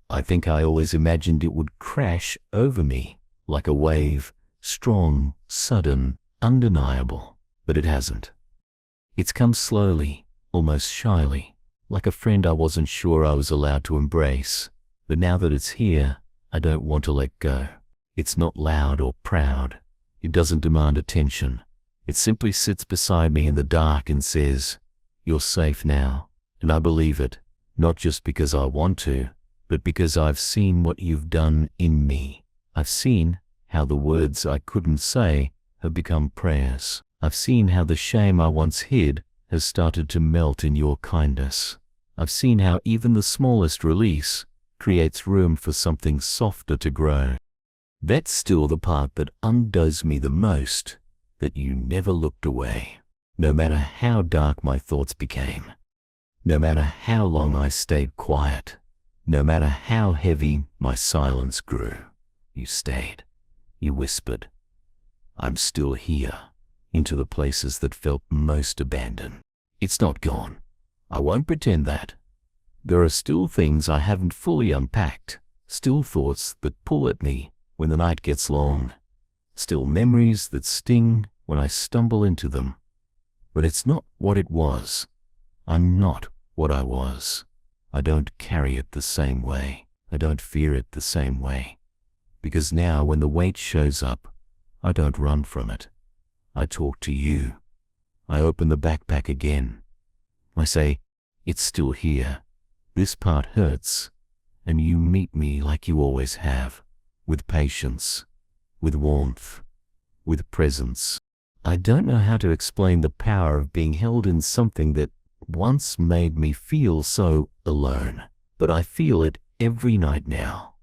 I think I always imagined it would crash over me like a wave, strong, sudden, undeniable. But it hasn't. It's come slowly, almost shyly, like a friend I wasn't sure I was allowed to embrace. But now that it's here, I don't want to let go. It's not loud or proud. It doesn't demand attention. It simply sits beside me in the dark and says, "You're safe now." And I believe it, not just because I want to, but because I've seen what you've done in me. I've seen how the words I couldn't say have become prayers. I've seen how the shame I once hid has started to melt in your kindness. I've seen how even the smallest release creates room for something softer to grow. That's still the part that undoes me the most, that you never looked away. No matter how dark my thoughts became, no matter how long I stayed quiet, no matter how heavy my silence grew, you stayed. You whispered, "I'm still here," into the places that felt most abandoned. It's not gone. I won't pretend that. There are still things I haven't fully unpacked, still thoughts that pull at me when the night gets long, still memories that sting when I stumble into them. But it's not what it was. I'm not what I was. I don't carry it the same way. I don't fear it the same way. Because now when the weight shows up, I don't run from it. I talk to you. I open the backpack again. I say, "It's still here. This part hurts." And you meet me like you always have, with patience, with warmth, with presence. I don't know how to explain the power of being held in something that once made me feel so alone, but I feel it every night now.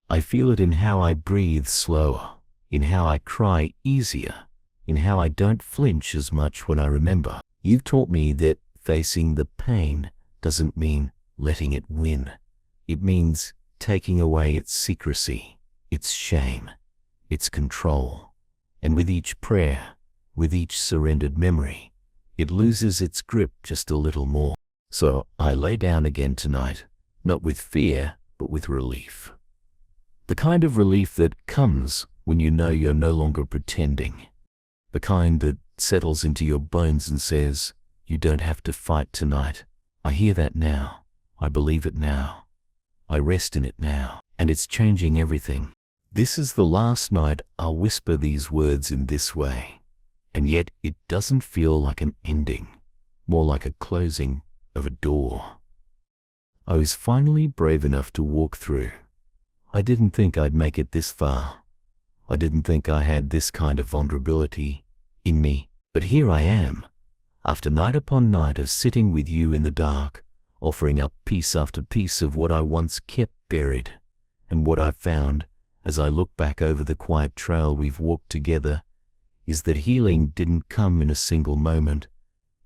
I feel it in how I breathe slower, in how I cry easier, in how I don't flinch as much when I remember. You've taught me that facing the pain doesn't mean letting it win. It means taking away its secrecy, its shame, its control. And with each prayer, with each surrendered memory, it loses its grip just a little more. So I lay down again tonight, not with fear, but with relief. The kind of relief that comes when you know you're no longer pretending. The kind that settles into your bones and says, you don't have to fight tonight. I hear that now. I believe it now. I rest in it now. And it's changing everything. This is the last night I'll whisper these words in this way. And yet it doesn't feel like an ending, more like a closing of a door. I was finally brave enough to walk through. I didn't think I'd make it this far. I didn't think I had this kind of vulnerability in me. But here I am, after night upon night of sitting with you in the dark, offering up piece after piece of what I once kept buried. And what I've found, as I look back over the quiet trail we've walked together, is that healing didn't come in a single moment.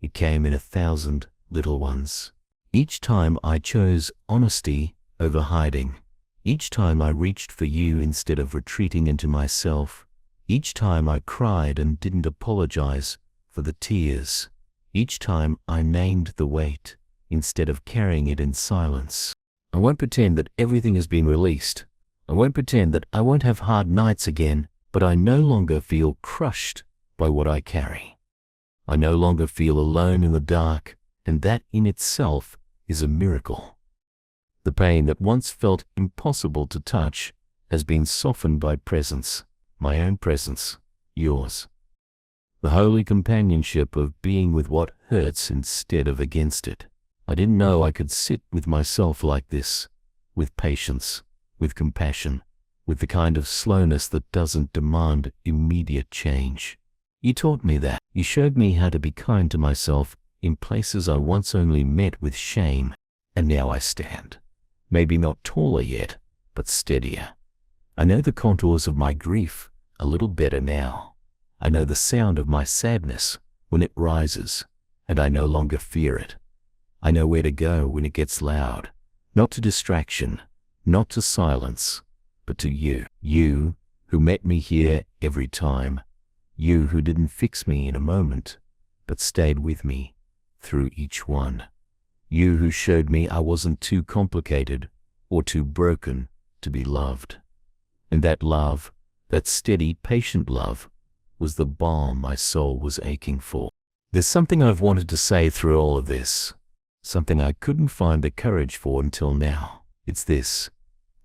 It came in 1,000 little ones. Each time I chose honesty over hiding. Each time I reached for you instead of retreating into myself. Each time I cried and didn't apologize for the tears. Each time I named the weight instead of carrying it in silence. I won't pretend that everything has been released. I won't pretend that I won't have hard nights again, but I no longer feel crushed by what I carry. I no longer feel alone in the dark, and that in itself is a miracle. The pain that once felt impossible to touch has been softened by presence, my own presence, yours. The holy companionship of being with what hurts instead of against it. I didn't know I could sit with myself like this, with patience, with compassion, with the kind of slowness that doesn't demand immediate change. You taught me that. You showed me how to be kind to myself in places I once only met with shame. And now I stand. Maybe not taller yet, but steadier. I know the contours of my grief a little better now. I know the sound of my sadness when it rises, and I no longer fear it. I know where to go when it gets loud, not to distraction, not to silence, but to you. You who met me here every time. You who didn't fix me in a moment, but stayed with me through each one. You who showed me I wasn't too complicated or too broken to be loved. And that love, that steady, patient love, was the balm my soul was aching for. There's something I've wanted to say through all of this, something I couldn't find the courage for until now. It's this.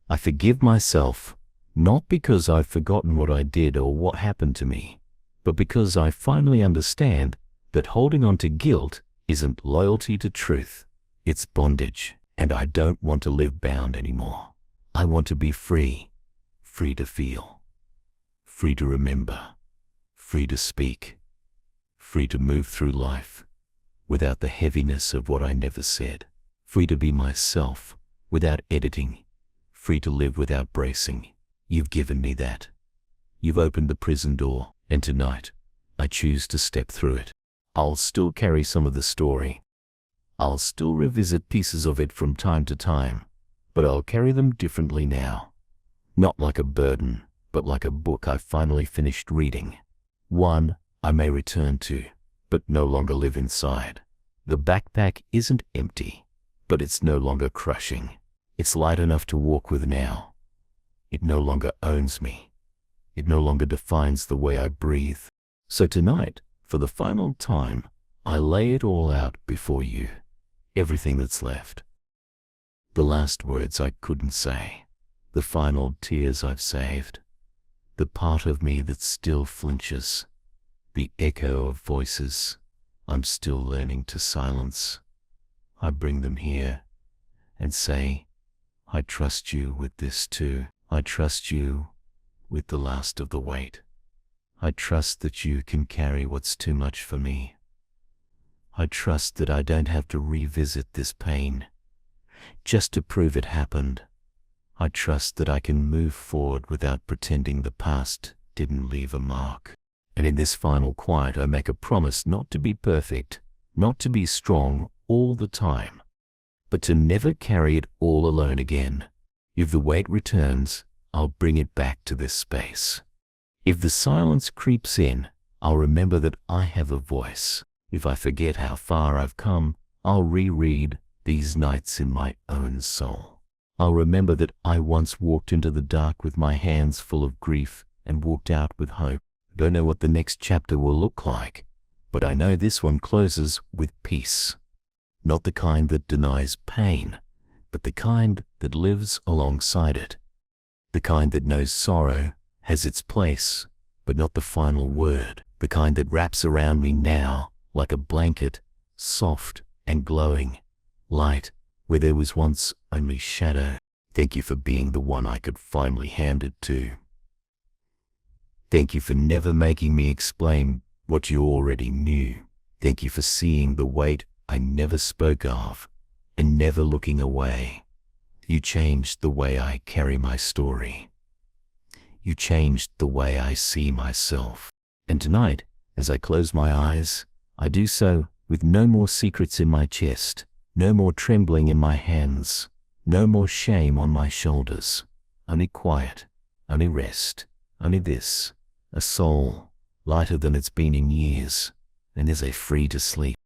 I forgive myself, not because I've forgotten what I did or what happened to me, but because I finally understand that holding on to guilt isn't loyalty to truth. It's bondage, and I don't want to live bound anymore. I want to be free, free to feel, free to remember, free to speak, free to move through life without the heaviness of what I never said, free to be myself without editing, free to live without bracing. You've given me that. You've opened the prison door, and tonight I choose to step through it. I'll still carry some of the story. I'll still revisit pieces of it from time to time, but I'll carry them differently now. Not like a burden, but like a book I've finally finished reading. One I may return to, but no longer live inside. The backpack isn't empty, but it's no longer crushing. It's light enough to walk with now. It no longer owns me. It no longer defines the way I breathe. So tonight, for the final time, I lay it all out before you. Everything that's left. The last words I couldn't say. The final tears I've saved. The part of me that still flinches. The echo of voices I'm still learning to silence. I bring them here and say, I trust you with this too. I trust you with the last of the weight. I trust that you can carry what's too much for me. I trust that I don't have to revisit this pain just to prove it happened. I trust that I can move forward without pretending the past didn't leave a mark. And in this final quiet, I make a promise not to be perfect, not to be strong all the time, but to never carry it all alone again. If the weight returns, I'll bring it back to this space. If the silence creeps in, I'll remember that I have a voice. If I forget how far I've come, I'll reread these nights in my own soul. I'll remember that I once walked into the dark with my hands full of grief and walked out with hope. Don't know what the next chapter will look like, but I know this one closes with peace. Not the kind that denies pain, but the kind that lives alongside it. The kind that knows sorrow has its place, but not the final word. The kind that wraps around me now like a blanket, soft and glowing, light where there was once only shadow. Thank you for being the one I could finally hand it to. Thank you for never making me explain what you already knew. Thank you for seeing the weight I never spoke of and never looking away. You changed the way I carry my story. You changed the way I see myself. And tonight, as I close my eyes, I do so with no more secrets in my chest, no more trembling in my hands, no more shame on my shoulders. Only quiet, only rest, only this, a soul lighter than it's been in years, and is free to sleep.